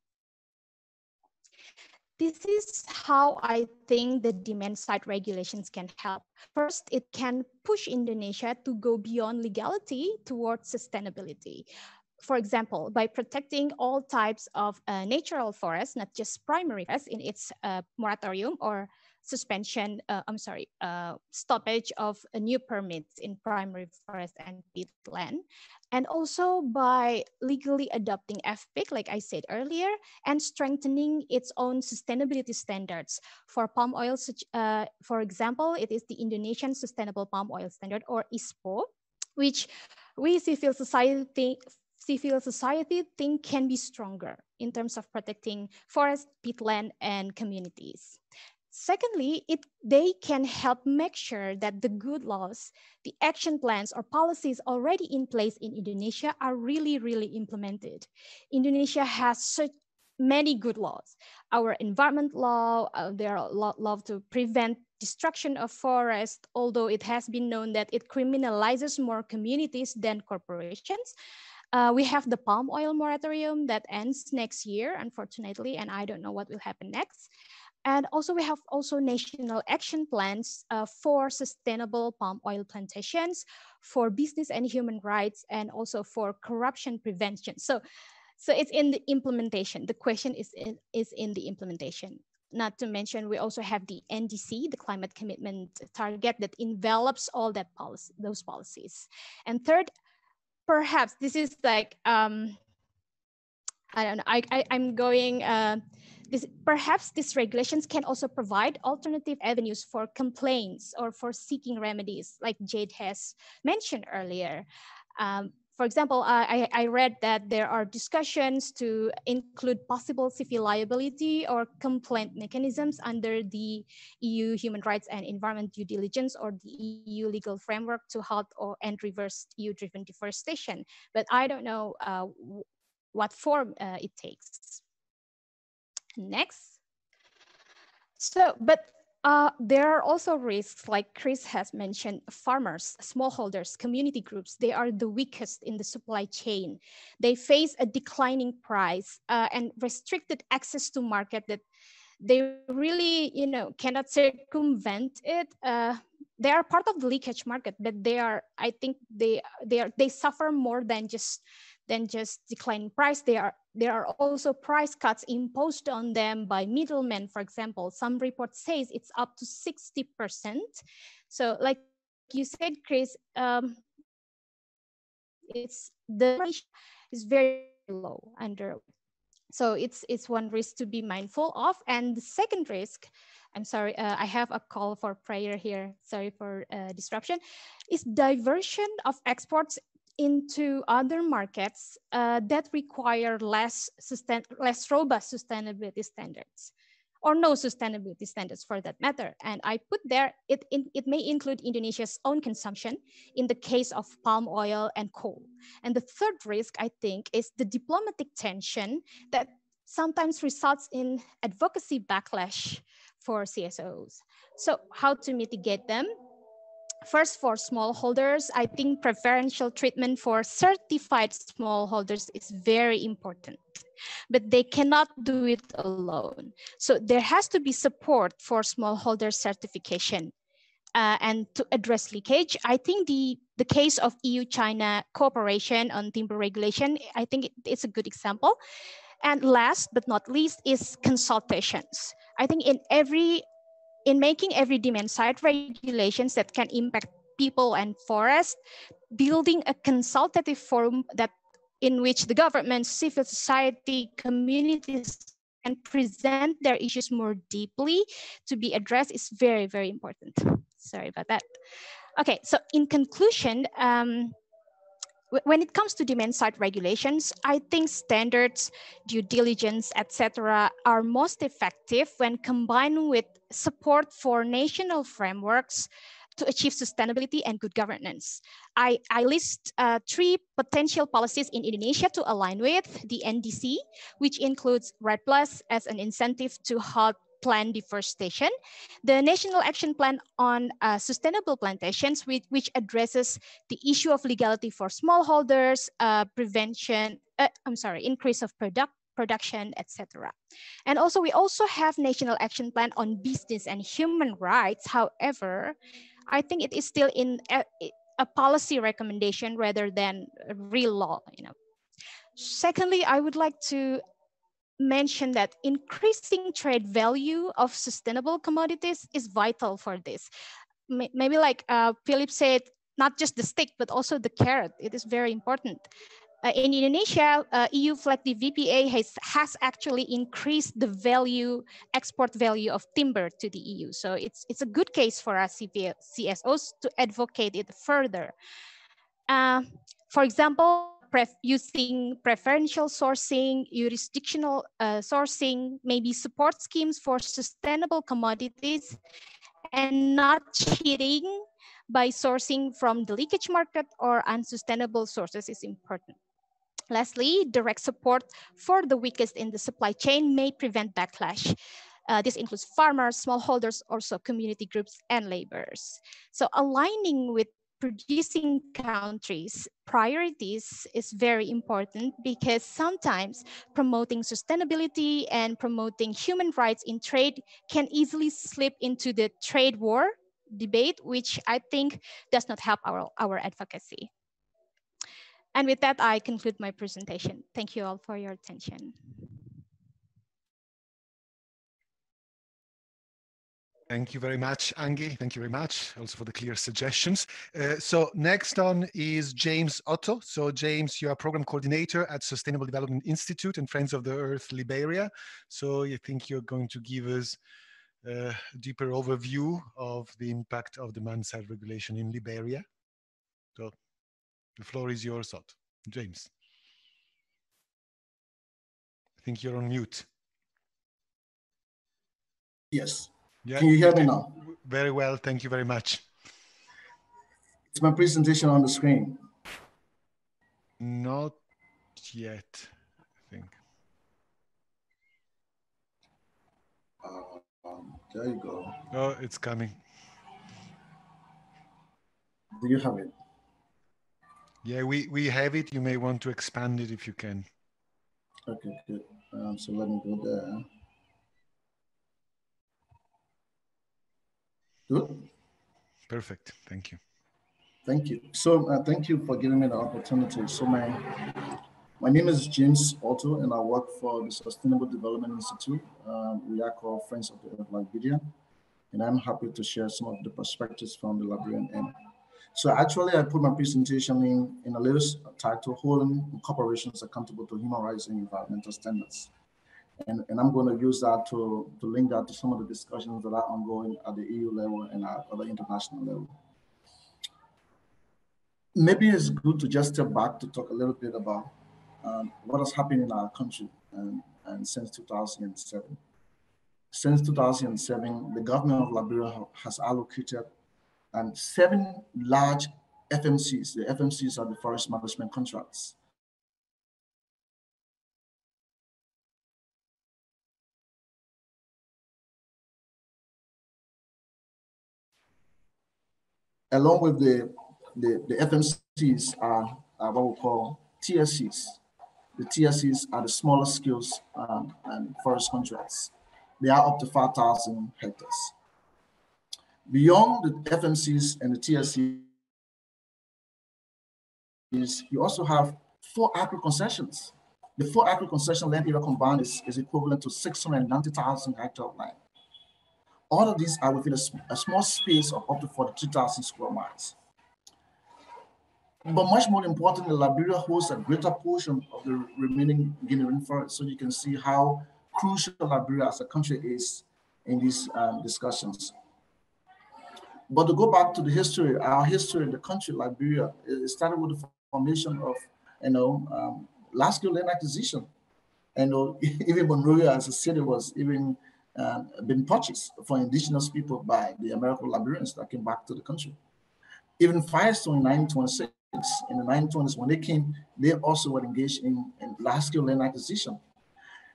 Speaker 6: This is how I think the demand side regulations can help. First, it can push Indonesia to go beyond legality towards sustainability. for example, by protecting all types of natural forests, not just primary forests in its moratorium or suspension, stoppage of new permits in primary forest and peatland. And also by legally adopting FPIC, like I said earlier, and strengthening its own sustainability standards. For palm oil, for example, it is the Indonesian Sustainable Palm Oil Standard, or ISPO, which we civil society think can be stronger in terms of protecting forest, peatland, and communities. Secondly, they can help make sure that the good laws, the action plans or policies already in place in Indonesia are really, really implemented. Indonesia has such many good laws. Our environment law, there are laws to prevent destruction of forest, although it has been known that it criminalizes more communities than corporations. We have the palm oil moratorium that ends next year, unfortunately, and I don't know what will happen next. And also we have also national action plans for sustainable palm oil plantations, for business and human rights, and also for corruption prevention. So it's in the implementation. The question is in the implementation. Not to mention, we also have the NDC, the climate commitment target that envelops all that those policies. And third, perhaps this is like, I don't know, I'm going, perhaps these regulations can also provide alternative avenues for complaints or for seeking remedies, like Jade has mentioned earlier. For example, I read that there are discussions to include possible civil liability or complaint mechanisms under the EU Human Rights and Environment Due Diligence, or the EU legal framework, to halt and reverse EU-driven deforestation. But I don't know what form it takes. Next. So, but there are also risks, like Chris has mentioned. Farmers, smallholders, community groups, they are the weakest in the supply chain. They face a declining price and restricted access to market that they really, cannot circumvent it. They are part of the leakage market, but they are, I think they suffer more than just declining price. There are also price cuts imposed on them by middlemen. For example, some reports says it's up to 60%. So like you said, Chris, it's is very low under. So it's one risk to be mindful of. And the second risk, I'm sorry, I have a call for prayer here. Sorry for disruption, is diversion of exports into other markets that require less robust sustainability standards, or no sustainability standards for that matter. And I put there, it may include Indonesia's own consumption in the case of palm oil and coal. And the third risk, I think, is the diplomatic tension that sometimes results in advocacy backlash for CSOs. So how to mitigate them? First, for smallholders, I think preferential treatment for certified smallholders is very important, but they cannot do it alone. So there has to be support for smallholder certification. And to address leakage, I think the case of EU-China cooperation on timber regulation, I think it's a good example. And last but not least is consultations. I think in making every demand side regulations that can impact people and forests, building a consultative forum in which the government, civil society, communities can present their issues more deeply to be addressed is very, very important. Sorry about that. Okay, so in conclusion, when it comes to demand side regulations, I think standards, due diligence, etc., are most effective when combined with support for national frameworks to achieve sustainability and good governance. I list 3 potential policies in Indonesia to align with: the NDC, which includes REDD+ as an incentive to halt planned deforestation, the National Action Plan on Sustainable Plantations, which addresses the issue of legality for smallholders, increase of production, etc. And also, we also have National Action Plan on Business and Human Rights. However, I think it is still in a policy recommendation rather than a real law. Secondly, I would like to mention that increasing trade value of sustainable commodities is vital for this. Maybe like Philip said, not just the stick, but also the carrot. It is very important. In Indonesia, EU flagged the VPA has actually increased the value, export value of timber to the EU. So it's a good case for us CSOs to advocate it further. For example, using preferential sourcing, jurisdictional sourcing, maybe support schemes for sustainable commodities, and not cheating by sourcing from the leakage market or unsustainable sources is important. Lastly, direct support for the weakest in the supply chain may prevent backlash. This includes farmers, smallholders, also community groups and laborers. So aligning with producing countries' priorities is very important because sometimes promoting sustainability and promoting human rights in trade can easily slip into the trade war debate, which I think does not help our advocacy. And with that, I conclude my presentation. Thank you all for your attention.
Speaker 1: Thank you very much, Angie. Thank you very much also for the clear suggestions. So next on is James Otto. So James, you are program coordinator at Sustainable Development Institute and Friends of the Earth, Liberia. So I think you're going to give us a deeper overview of the impact of demand-side regulation in Liberia. So the floor is yours, Otto. James. I think you're on mute.
Speaker 7: Yes.
Speaker 1: Yeah,
Speaker 7: can you hear me now?
Speaker 1: Very well. Thank you very much.
Speaker 7: It's my presentation on the screen.
Speaker 1: Not yet, I think.
Speaker 7: There you go.
Speaker 1: Oh, it's coming.
Speaker 7: Do you have it?
Speaker 1: Yeah, we have it. You may want to expand it if you can.
Speaker 7: Okay, good. So let me go there. Good.
Speaker 1: Perfect. Thank you.
Speaker 7: Thank you. So thank you for giving me the opportunity. So my name is James Otto, and I work for the Sustainable Development Institute. We are called Friends of the Earth Liberia, and I'm happy to share some of the perspectives from the Liberian end. So actually, I put my presentation in a little title, Holding Corporations Accountable to Human Rights and Environmental Standards. And I'm going to use that to link that to some of the discussions that are ongoing at the EU level and at other international level. Maybe it's good to just step back to talk a little bit about what has happened in our country and since 2007. Since 2007, the government of Liberia has allocated 7 large FMCs. The FMCs are the forest management contracts. Along with the FMCs are what we call TSCs. The TSCs are the smaller scales and forest contracts. They are up to 5,000 hectares. Beyond the FMCs and the TSCs, you also have 4 agri-concessions. The 4 agri-concession land area combined is equivalent to 690,000 hectares of land. All of these are within a small space of up to 42,000 square miles. But much more importantly, Liberia hosts a greater portion of the remaining Guinea rainforest. So you can see how crucial Liberia as a country is in these discussions. But to go back to the history, our history in the country, Liberia, it started with the formation of, large-scale land acquisition. And even Monrovia as a city was even been purchased for indigenous people by the American Liberians that came back to the country. Even Firestone in 1926, in the 1920s, when they came, they also were engaged in large-scale land acquisition.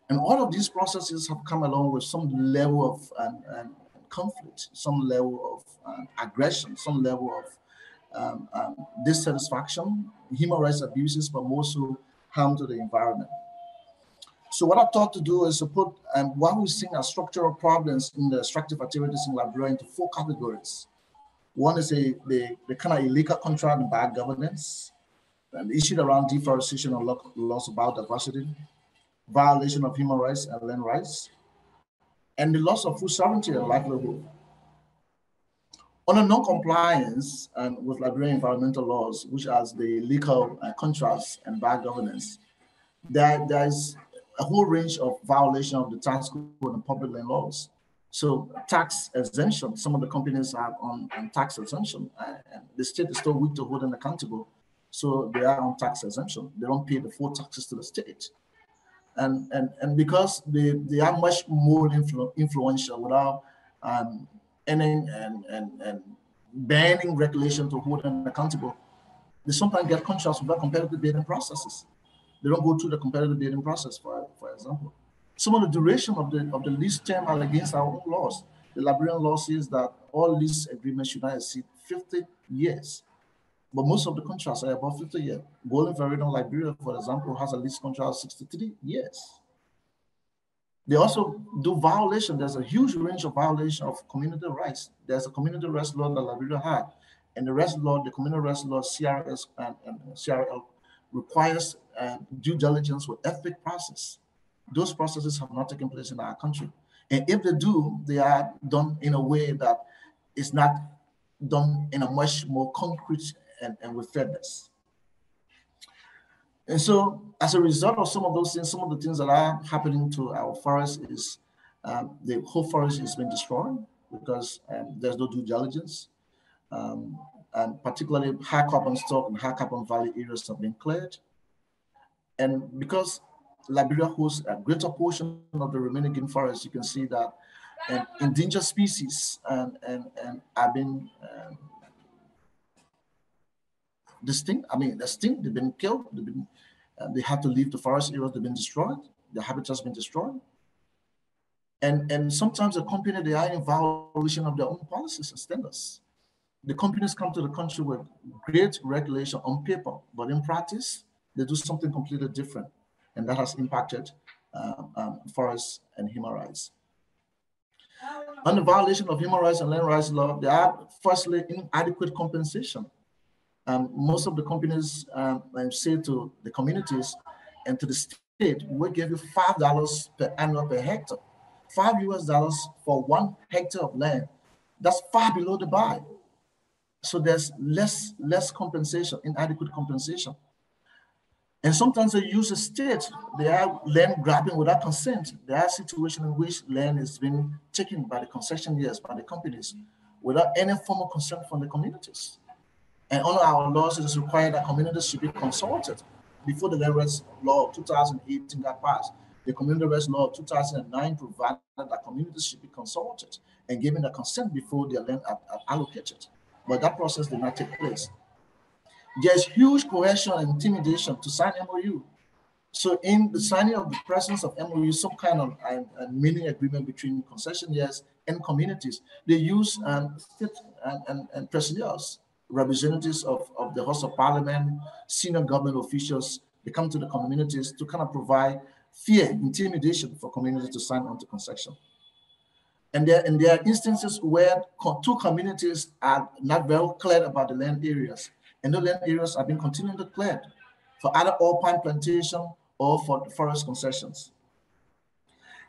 Speaker 7: And all of these processes have come along with some level of conflict, some level of aggression, some level of dissatisfaction, human rights abuses, but more so harm to the environment. So what I thought to do is to put what we're seeing as structural problems in the extractive activities in Liberia into 4 categories. One is the kind of illegal contract and bad governance. issued around deforestation and loss of biodiversity, violation of human rights and land rights, and the loss of food sovereignty and livelihood. On a non-compliance with Liberian environmental laws, which are the legal contracts and bad governance, there's a whole range of violation of the tax code and public land laws. So tax exemption, some of the companies are on tax exemption, and the state is still weak to hold them accountable. So they are on tax exemption. They don't pay the full taxes to the state. And because they are much more influential without and banning regulation to hold them accountable, they sometimes get contracts without competitive bidding processes. They don't go through the competitive bidding process, for example. Some of the duration of the lease term are against our own laws. The Liberian law says that all lease agreements should not exceed 50 years. But most of the contracts are above 50 years. Golden Viridian Liberia, for example, has a lease contract of 63 years. They also do violation. There's a huge range of violation of community rights. There's a community rights law that Liberia had. And the rest law, the community rights law, CRS and CRL, requires due diligence with ethic process. Those processes have not taken place in our country. And if they do, they are done in a way that is not done in a much more concrete and with fairness. And so as a result of some of those things, some of the things that are happening to our forest is the whole forest has been destroyed because there's no due diligence. And particularly high carbon stock and high carbon valley areas have been cleared. And because Liberia hosts a greater portion of the remaining game forest, you can see that endangered species and have been distinct. They've been killed. They had to leave the forest areas. They've been destroyed. Their habitats been destroyed. And sometimes the company, they are in violation of their own policies and standards. The companies come to the country with great regulation on paper, but in practice, they do something completely different. And that has impacted forests and human rights. On the violation of human rights and land rights law, there are firstly inadequate compensation. Most of the companies say to the communities and to the state, we give you $5 per annum per hectare. $5 US for 1 hectare of land. That's far below the buy. So there's less compensation, inadequate compensation. And sometimes they use the state. They are land grabbing without consent. There are situations in which land is being taken by the concessionaires, by the companies, without any formal consent from the communities. And under our laws, it is required that communities should be consulted. Before the land rights law of 2018 got passed, the community rights law of 2009 provided that communities should be consulted and given the consent before their land are allocated. But that process did not take place. There's huge coercion and intimidation to sign MOU. So in the signing of the presence of MOU, some kind of a meaning agreement between concessionaires and communities, they use state and personnels, representatives of the House of Parliament, senior government officials, they come to the communities to kind of provide fear, intimidation for communities to sign on to concession. And there are instances where two communities are not very clear about the land areas, and the land areas have been continually cleared for either oil palm plantation or for forest concessions.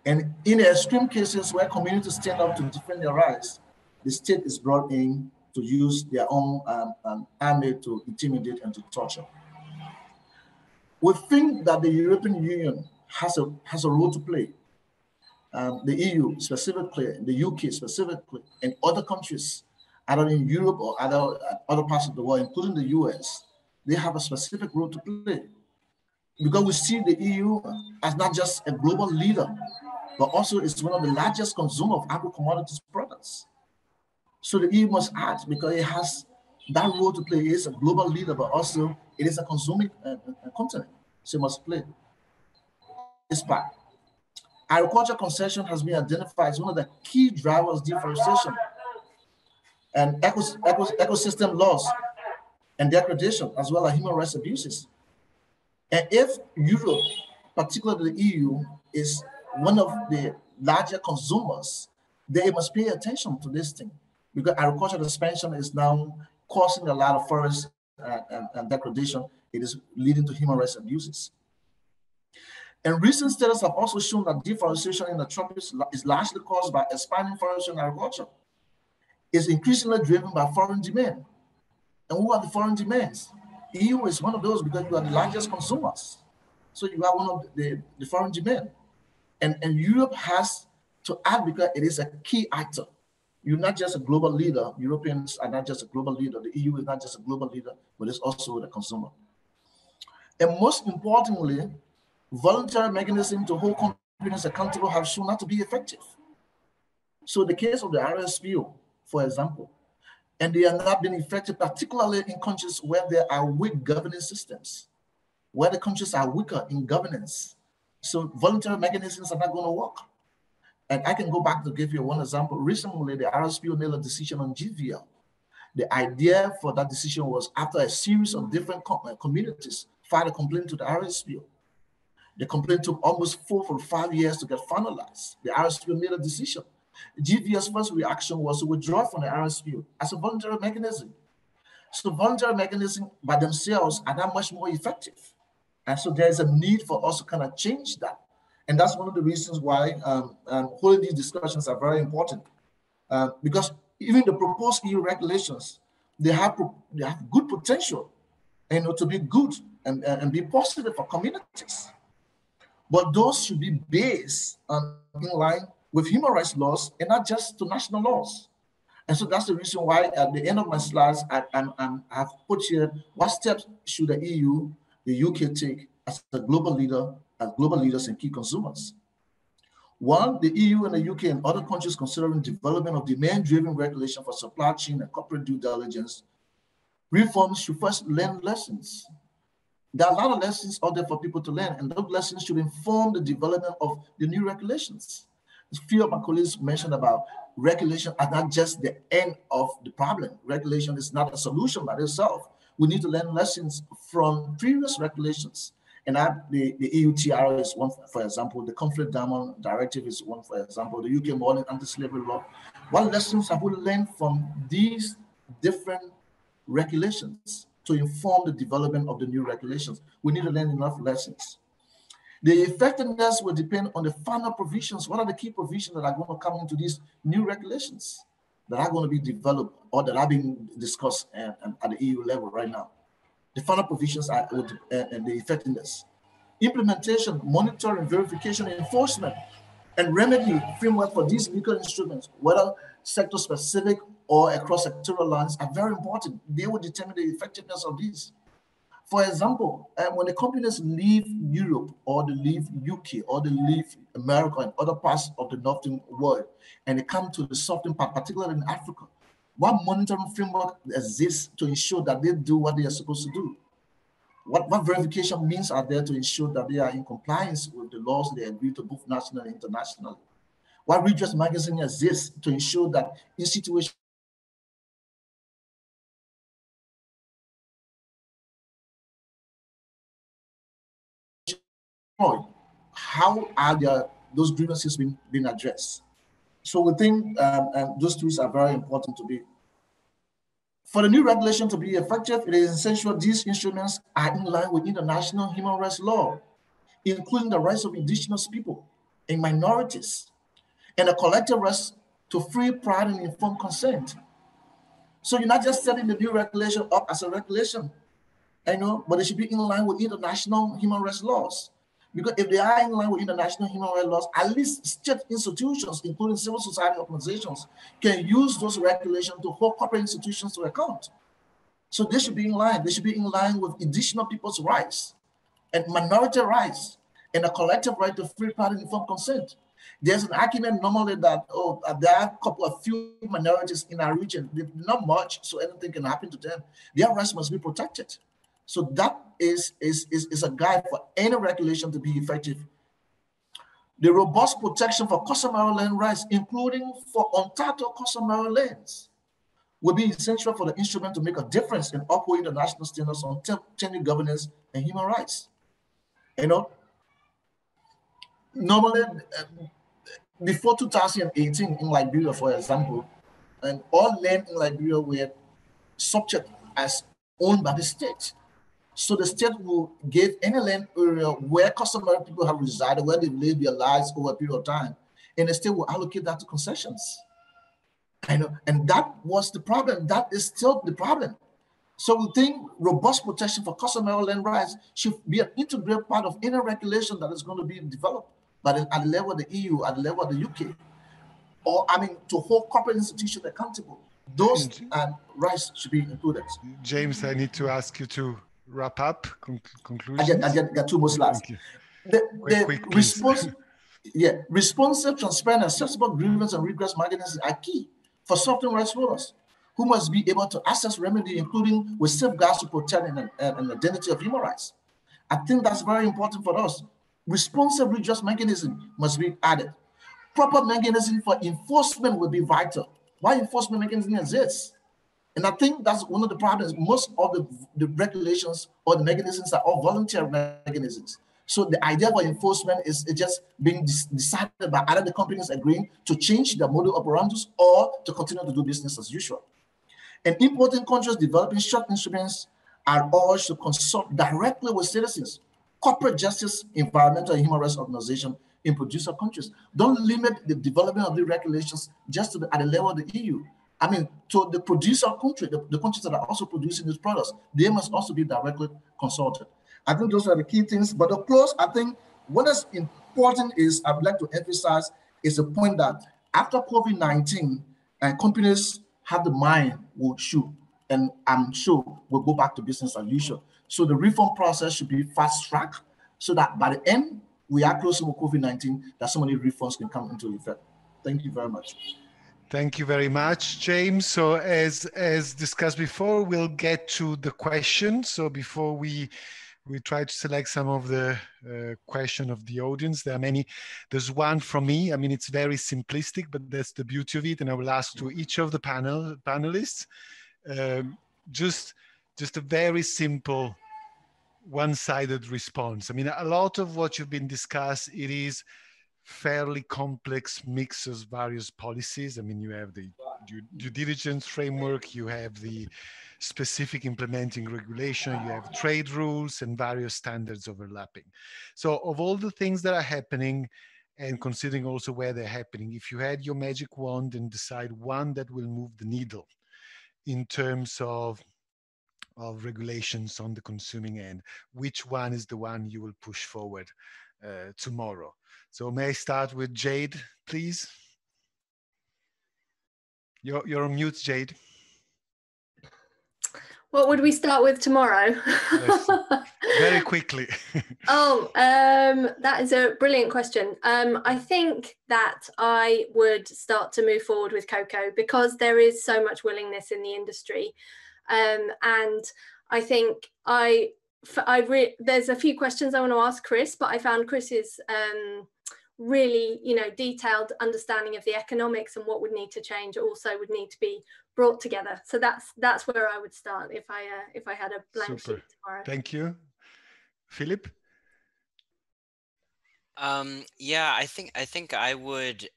Speaker 7: And in the extreme cases where communities stand up to defend their rights, the state is brought in to use their own army to intimidate and to torture. We think that the European Union has a role to play. The EU specifically, the UK specifically, and other countries, either in Europe or other parts of the world, including the US, they have a specific role to play. Because we see the EU as not just a global leader, but also it's one of the largest consumers of agro-commodities products. So the EU must act because it has that role to play. It is a global leader, but also it is a consuming continent. So it must play its part. Agriculture concession has been identified as one of the key drivers of deforestation and ecosystem loss and degradation, as well as human rights abuses. And if Europe, particularly the EU, is one of the larger consumers, they must pay attention to this thing, because agricultural expansion is now causing a lot of forest and degradation it is leading to human rights abuses. And recent studies have also shown that deforestation in the tropics is largely caused by expanding forestry and agriculture. It's increasingly driven by foreign demand. And who are the foreign demands? EU is one of those because you are the largest consumers. So you are one of the foreign demand. And Europe has to act because it is a key actor. You're not just a global leader. Europeans are not just a global leader. The EU is not just a global leader, but it's also the consumer. And most importantly, voluntary mechanisms to hold companies accountable have shown not to be effective. So the case of the RSPO, for example, and they are not being effective, particularly in countries where there are weak governance systems, where the countries are weaker in governance. So voluntary mechanisms are not going to work. And I can go back to give you one example. Recently, the RSPO made a decision on GVL. The idea for that decision was after a series of different communities filed a complaint to the RSPO. The complaint took almost 4 or 5 years to get finalized. The RSPO made a decision. GVL's first reaction was to withdraw from the RSPO as a voluntary mechanism. So voluntary mechanisms by themselves are not much more effective. And so there's a need for us to kind of change that. And that's one of the reasons why holding these discussions are very important. Because even the proposed EU regulations, they have good potential, to be good and be positive for communities. But those should be based in line with human rights laws and not just to national laws. And so that's the reason why at the end of my slides, I have put here what steps should the EU, the UK take as a global leader, as global leaders and key consumers. One, the EU and the UK and other countries considering development of demand-driven regulation for supply chain and corporate due diligence, reforms should first learn lessons. There are a lot of lessons out there for people to learn, and those lessons should inform the development of the new regulations. A few of my colleagues mentioned about regulation are not just the end of the problem. Regulation is not a solution by itself. We need to learn lessons from previous regulations. And the EU TR is one, for example, the Conflict Diamond Directive is one, for example, the UK Modern Anti-Slavery Law. What lessons have we learned from these different regulations to inform the development of the new regulations? We need to learn enough lessons. The effectiveness will depend on the final provisions. What are the key provisions that are going to come into these new regulations that are going to be developed or that are being discussed at the EU level right now? The final provisions are and the effectiveness. Implementation, monitoring, verification, enforcement, and remedy framework for these legal instruments, whether sector-specific or across sectoral lines, are very important. They will determine the effectiveness of these. For example, when the companies leave Europe or they leave UK or they leave America and other parts of the northern world, and they come to the southern part, particularly in Africa, what monitoring framework exists to ensure that they do what they are supposed to do? What verification means are there to ensure that they are in compliance with the laws they agree to both nationally and internationally? What redress mechanism exists to ensure that in situations how are those grievances being addressed? So we think those tools are very important to be. For the new regulation to be effective, it is essential these instruments are in line with international human rights law, including the rights of indigenous people and minorities, and a collective right to free, prior, and informed consent. So you're not just setting the new regulation up as a regulation, but it should be in line with international human rights laws. Because if they are in line with international human rights laws, at least state institutions, including civil society organizations, can use those regulations to hold corporate institutions to account. So they should be in line. They should be in line with indigenous people's rights and minority rights and a collective right to free, prior, and informed consent. There's an argument normally that, there are a few minorities in our region, not much, so anything can happen to them. Their rights must be protected. So that is a guide for any regulation to be effective. The robust protection for customary land rights, including for untitled customary lands, will be essential for the instrument to make a difference in upholding the national standards on tenure governance and human rights. Normally, before 2018 in Liberia, for example, and all land in Liberia were subject as owned by the state. So the state will give any land area where customary people have resided, where they've lived their lives over a period of time, and the state will allocate that to concessions. And that was the problem. That is still the problem. So we think robust protection for customary land rights should be an integral part of any regulation that is going to be developed at the level of the EU, at the level of the UK, or to hold corporate institutions accountable. Those rights should be included.
Speaker 1: James, I need to ask you to wrap up conclusions.
Speaker 7: I get two more slides. The response, responsive, transparent, accessible grievance and redress mechanisms are key for software rights holders, who must be able to access remedy, including with safeguards to protect an identity of human rights. I think that's very important for us. Responsive redress mechanism must be added. Proper mechanism for enforcement will be vital. Why enforcement mechanism exists? And I think that's one of the problems. Most of the regulations or the mechanisms are all voluntary mechanisms. So the idea for enforcement is just being decided by either the companies agreeing to change their model operandus or to continue to do business as usual. And important countries developing short instruments are urged to consult directly with citizens, corporate justice, environmental and human rights organizations in producer countries. Don't limit the development of the regulations just to at the level of the EU. To the producer country, the countries that are also producing these products, they must also be directly consulted. I think those are the key things. But of course, I think what is important is, I would like to emphasize, is the point that after COVID-19, companies have the mind will shoot, and I'm sure we'll go back to business as usual. So the reform process should be fast-tracked so that by the end, we are closer with COVID-19, that so many reforms can come into effect. Thank you very much.
Speaker 1: Thank you very much, James. So as discussed before, we'll get to the questions. So before we try to select some of the question of the audience, there are many. There's one from me. It's very simplistic, but that's the beauty of it. And I will ask to each of the panelists, just a very simple one-sided response. A lot of what you've been discussed, it is fairly complex mix of various policies. You have the due diligence framework, you have the specific implementing regulation, you have trade rules and various standards overlapping. So of all the things that are happening, and considering also where they're happening, if you had your magic wand and decide one that will move the needle in terms of regulations on the consuming end, which one is the one you will push forward tomorrow? So may I start with Jade, please? You're on mute, Jade.
Speaker 3: What would we start with tomorrow?
Speaker 1: Yes, very quickly.
Speaker 3: That is a brilliant question. I think that I would start to move forward with cocoa because there is so much willingness in the industry. And I think there's a few questions I want to ask Chris, but I found Chris's really, detailed understanding of the economics and what would need to change also would need to be brought together. So that's where I would start if I had a blank sheet tomorrow.
Speaker 1: Thank you. Philip?
Speaker 4: Yeah, I think I would.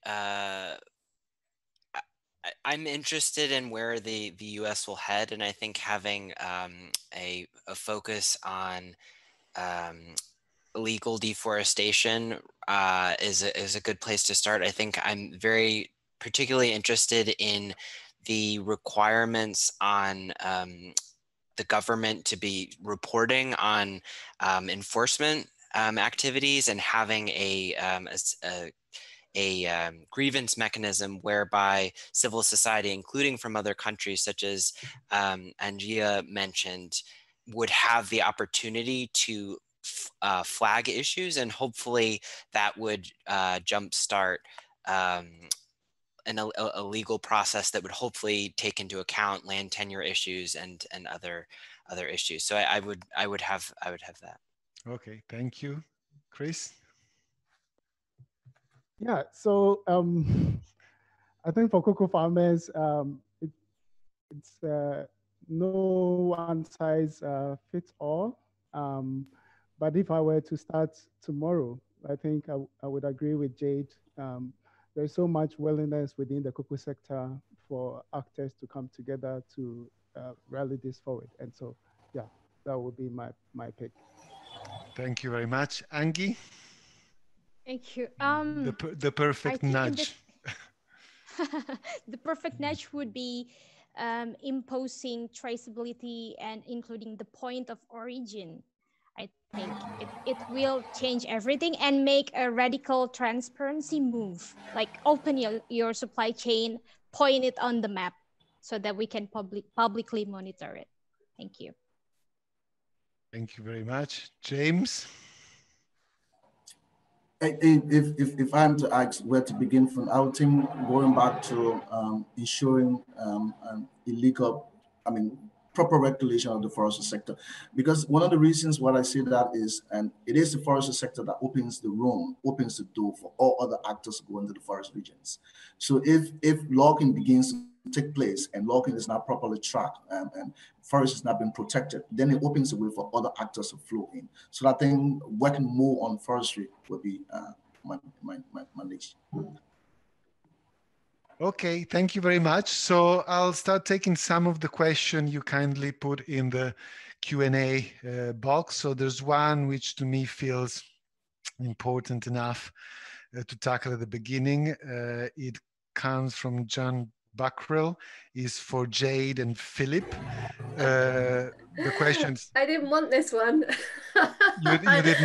Speaker 4: I'm interested in where the U.S. will head, and I think having a focus on illegal deforestation is a good place to start. I think I'm very particularly interested in the requirements on the government to be reporting on enforcement activities and having a grievance mechanism whereby civil society, including from other countries such as Angia mentioned, would have the opportunity to flag issues, and hopefully that would jumpstart a legal process that would hopefully take into account land tenure issues and other issues. So I would have that.
Speaker 1: Okay, thank you, Chris.
Speaker 5: Yeah, so I think for cocoa farmers, it's no one size fits all. But if I were to start tomorrow, I think I would agree with Jade. There's so much willingness within the cocoa sector for actors to come together to rally this forward. And so, yeah, that would be my pick.
Speaker 1: Thank you very much. Angie?
Speaker 6: Thank you.
Speaker 1: The perfect nudge.
Speaker 6: The perfect nudge would be imposing traceability and including the point of origin. I think it will change everything and make a radical transparency move, like open your supply chain, point it on the map so that we can publicly monitor it. Thank you.
Speaker 1: Thank you very much. James?
Speaker 7: If I'm to ask where to begin from, I would think going back to ensuring illegal, proper regulation of the forestry sector. Because one of the reasons why I say that is, and it is the forestry sector that opens the door for all other actors to go into the forest regions. So if logging begins to take place and logging is not properly tracked and forest is not being protected, then it opens the way for other actors to flow in. So I think working more on forestry would be my list.
Speaker 1: Okay, thank you very much. So I'll start taking some of the questions you kindly put in the Q&A box. So there's one which to me feels important enough to tackle at the beginning. It comes from John Buckrill, is for Jade and Philip. The questions.
Speaker 3: I didn't want this one.
Speaker 1: You did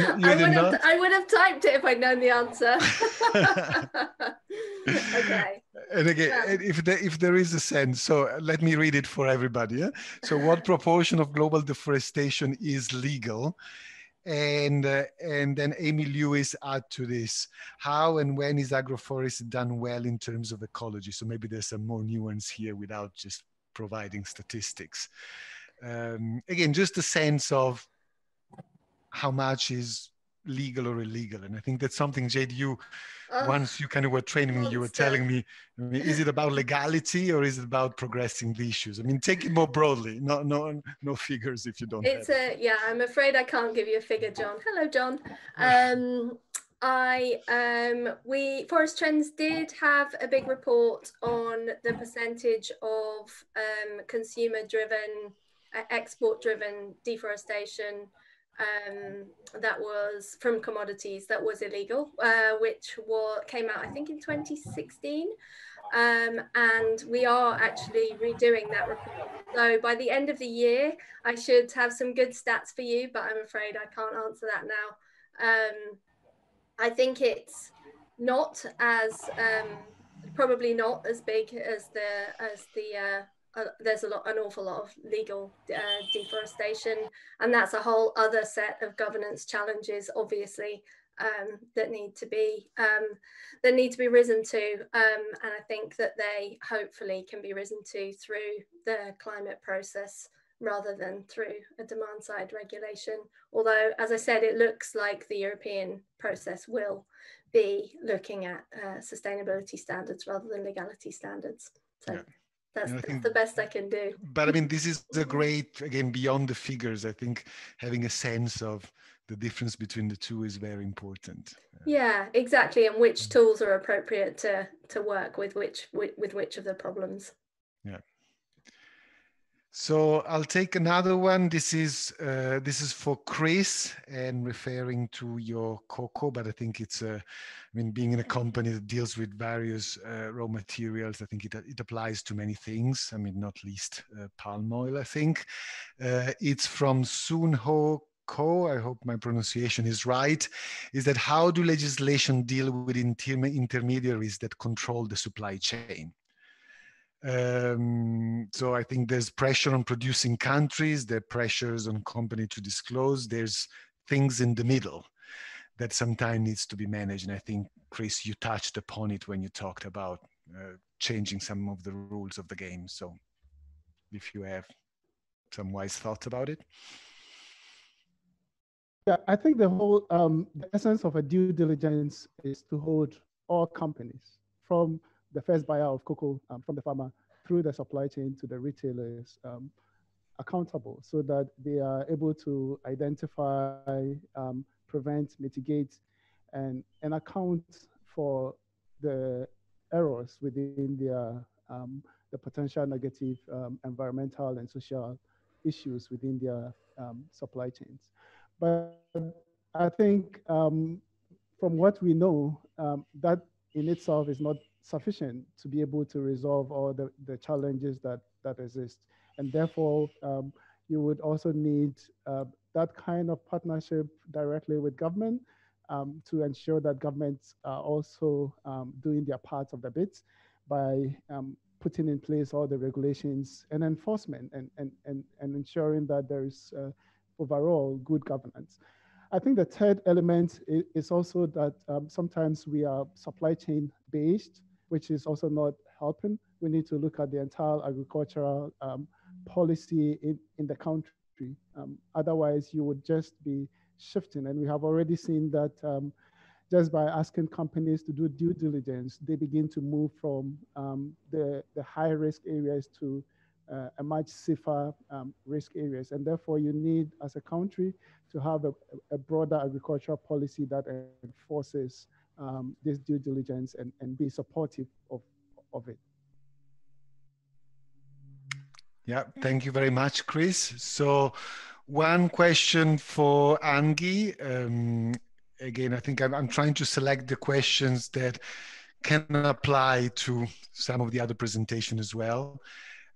Speaker 1: not?
Speaker 3: I would have typed it if I'd known the answer. Okay.
Speaker 1: And again, if there is a sense, so let me read it for everybody. Yeah? So what proportion of global deforestation is legal? And then Amy Lewis add to this, how and when is agroforestry done well in terms of ecology? So maybe there's some more nuance here without just providing statistics. Again, just a sense of how much is legal or illegal. And I think that's something, Jade, once you kind of were training me, you were telling me, is it about legality or is it about progressing the issues? I mean, take it more broadly, no figures if you don't have it.
Speaker 3: Yeah, I'm afraid I can't give you a figure, John. Hello, John. Forest Trends did have a big report on the percentage of consumer-driven, export-driven deforestation that was from commodities that was illegal, which came out, I think, in 2016. And we are actually redoing that report. So by the end of the year, I should have some good stats for you, but I'm afraid I can't answer that now. I think it's not as, probably not as big as there's an awful lot of legal deforestation, and that's a whole other set of governance challenges, obviously, that need to be risen to, and I think that they hopefully can be risen to through the climate process rather than through a demand side regulation. Although, as I said, it looks like the European process will be looking at sustainability standards rather than legality standards. So. Yeah. That's the best I can do.
Speaker 1: But I mean, this is a great, again, beyond the figures, I think having a sense of the difference between the two is very important.
Speaker 3: Yeah, exactly. And which tools are appropriate to work with which of the problems.
Speaker 1: Yeah. So I'll take another one. This is for Chris and referring to your cocoa, but I think it's being in a company that deals with various raw materials, I think it applies to many things. I mean, not least palm oil, I think. It's from Sunho Ko, I hope my pronunciation is right, is that how do legislation deal with intermediaries that control the supply chain? So I think there's pressure on producing countries, there are pressures on company to disclose, there's things in the middle that sometimes needs to be managed. And I think, Chris, you touched upon it when you talked about changing some of the rules of the game. So if you have some wise thoughts about it.
Speaker 5: Yeah, I think the whole, the essence of a due diligence is to hold all companies from the first buyer of cocoa from the farmer through the supply chain to the retailers accountable so that they are able to identify, prevent, mitigate, and account for the errors within their the potential negative environmental and social issues within their supply chains. But I think from what we know, that in itself is not sufficient to be able to resolve all the challenges that exist. And therefore, you would also need that kind of partnership directly with government to ensure that governments are also doing their part of the bit by putting in place all the regulations and enforcement and ensuring that there is overall good governance. I think the third element is also that sometimes we are supply chain based, which is also not helping. We need to look at the entire agricultural policy in the country. Otherwise, you would just be shifting. And we have already seen that just by asking companies to do due diligence, they begin to move from the high risk areas to a much safer risk areas. And therefore you need, as a country, to have a broader agricultural policy that enforces this due diligence and be supportive of it.
Speaker 1: Yeah, thank you very much, Chris. So one question for Angie. Again, I think I'm trying to select the questions that can apply to some of the other presentation as well.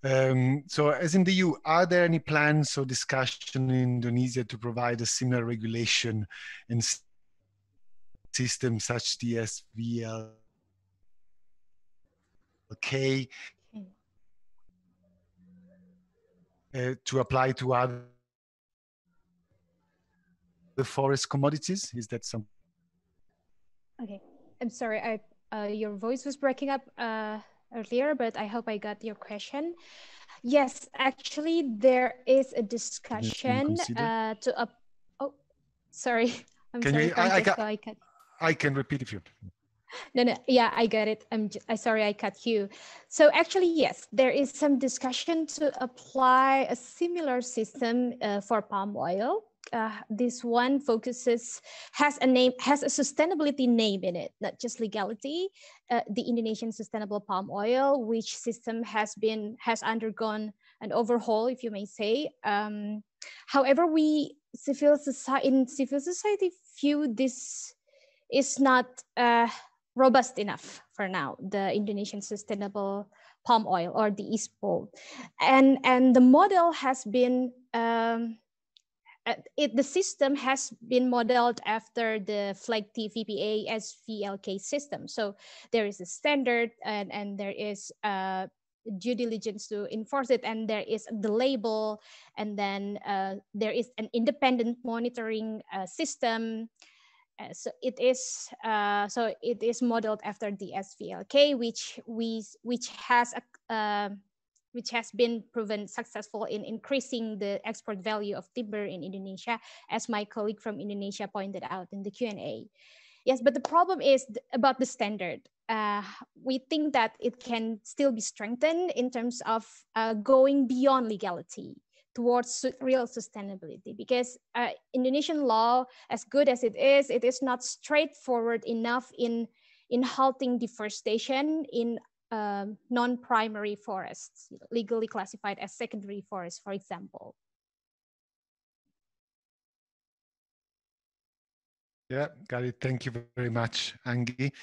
Speaker 1: So as in the EU, are there any plans or discussion in Indonesia to provide a similar regulation and system such the SVLK to apply to other forest commodities? Is that something?
Speaker 6: Okay, I'm sorry, your voice was breaking up earlier, but I hope I got your question. Yes, actually, there is a discussion oh, sorry. I'm sorry, Francesco.
Speaker 1: I can repeat if you.
Speaker 6: No, yeah, I got it. I'm sorry I cut you. So actually, yes, there is some discussion to apply a similar system for palm oil. This one has a sustainability name in it, not just legality. The Indonesian sustainable palm oil, which system has undergone an overhaul, if you may say. However, civil society view this is not robust enough for now, the Indonesian sustainable palm oil, or the ISPO. And the model has been, the system has been modeled after the FLAG-T VPA SVLK system. So there is a standard and there is due diligence to enforce it, and there is the label, and then there is an independent monitoring system. So it is modeled after the SVLK, which has been proven successful in increasing the export value of timber in Indonesia, as my colleague from Indonesia pointed out in the Q&A. Yes, but the problem is about the standard. We think that it can still be strengthened in terms of going beyond legality towards real sustainability, because Indonesian law, as good as it is not straightforward enough in halting deforestation in non-primary forests, legally classified as secondary forests, for example.
Speaker 1: Yeah, got it. Thank you very much, Angie.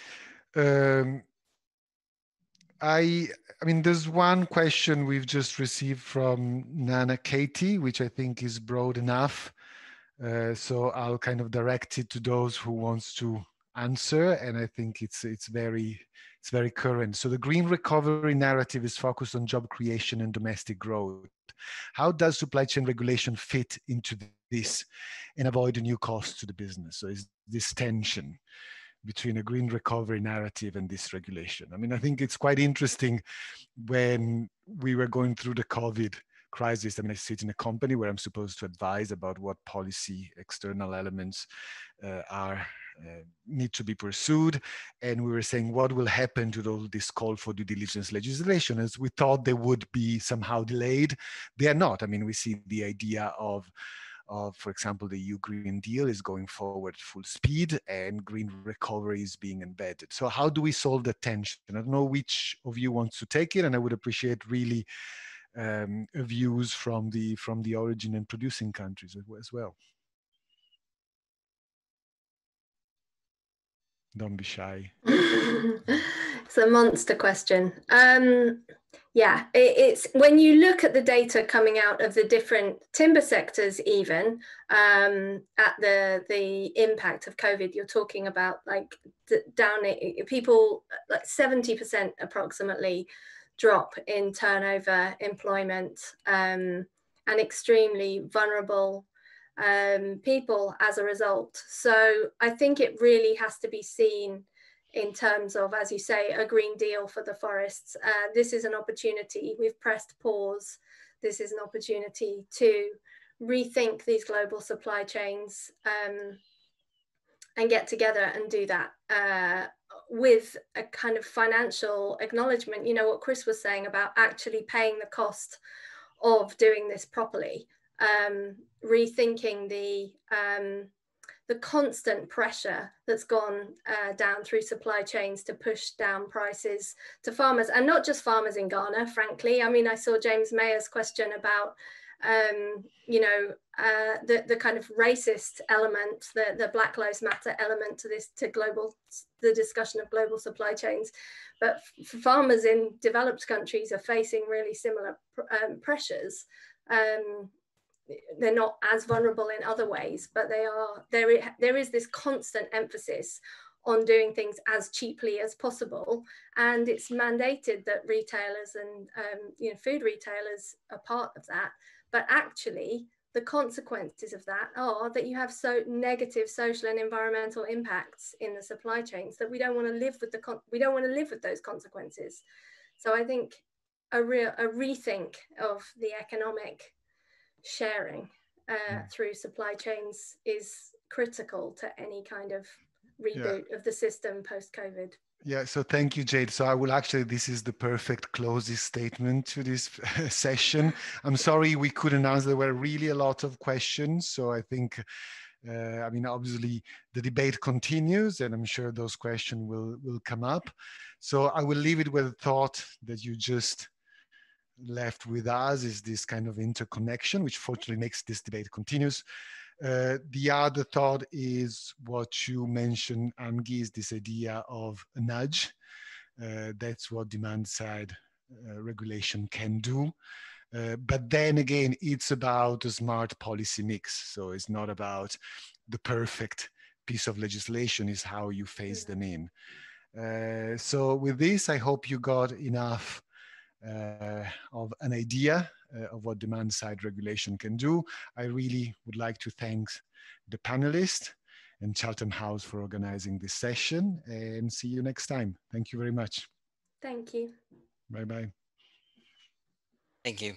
Speaker 1: I mean, there's one question we've just received from Nana Katie, which I think is broad enough. So I'll kind of direct it to those who wants to answer, and I think it's very current. So the green recovery narrative is focused on job creation and domestic growth. How does supply chain regulation fit into this and avoid a new cost to the business? So is this tension between a green recovery narrative and this regulation? I mean, I think it's quite interesting when we were going through the COVID crisis. I mean, I sit in a company where I'm supposed to advise about what policy external elements need to be pursued. And we were saying, what will happen to all this call for due diligence legislation? As we thought they would be somehow delayed. They are not. I mean, we see the idea of, for example, the EU Green Deal is going forward full speed and green recovery is being embedded. So how do we solve the tension? I don't know which of you wants to take it, and I would appreciate really views from the origin and producing countries as well. Don't be shy.
Speaker 3: It's a monster question. Yeah, it's when you look at the data coming out of the different timber sectors, even at the impact of COVID, you're talking about like people like 70% approximately drop in turnover, employment, and extremely vulnerable people as a result. So I think it really has to be seen in terms of, as you say, a Green Deal for the forests. This is an opportunity. We've pressed pause. This is an opportunity to rethink these global supply chains and get together and do that with a kind of financial acknowledgement. You know what Chris was saying about actually paying the cost of doing this properly, rethinking the constant pressure that's gone down through supply chains to push down prices to farmers, and not just farmers in Ghana, frankly. I mean, I saw James Mayer's question about, you know, the kind of racist element, the Black Lives Matter element to this, to the discussion of global supply chains. But farmers in developed countries are facing really similar pressures. They're not as vulnerable in other ways, but there is this constant emphasis on doing things as cheaply as possible, and it's mandated that retailers and you know, food retailers are part of that. But actually, the consequences of that are that you have so negative social and environmental impacts in the supply chains that we don't want to live with those consequences. So I think a rethink of the economic sharing through supply chains is critical to any kind of reboot of the system post-COVID.
Speaker 1: Yeah, so thank you, Jade. So I will actually, this is the perfect closing statement to this session. I'm sorry we couldn't answer. There were really a lot of questions. So I think, I mean, obviously the debate continues, and I'm sure those questions will come up. So I will leave it with a thought that you just left with us, is this kind of interconnection, which fortunately makes this debate continuous. The other thought is what you mentioned, Angie, is this idea of a nudge. That's what demand side regulation can do. But then again, it's about a smart policy mix. So it's not about the perfect piece of legislation, is how you phase them in. So with this, I hope you got enough of an idea of what demand side regulation can do. I really would like to thank the panelists and Chatham House for organizing this session, and see you next time. Thank you very much.
Speaker 3: Thank you.
Speaker 1: Bye-bye.
Speaker 4: Thank you.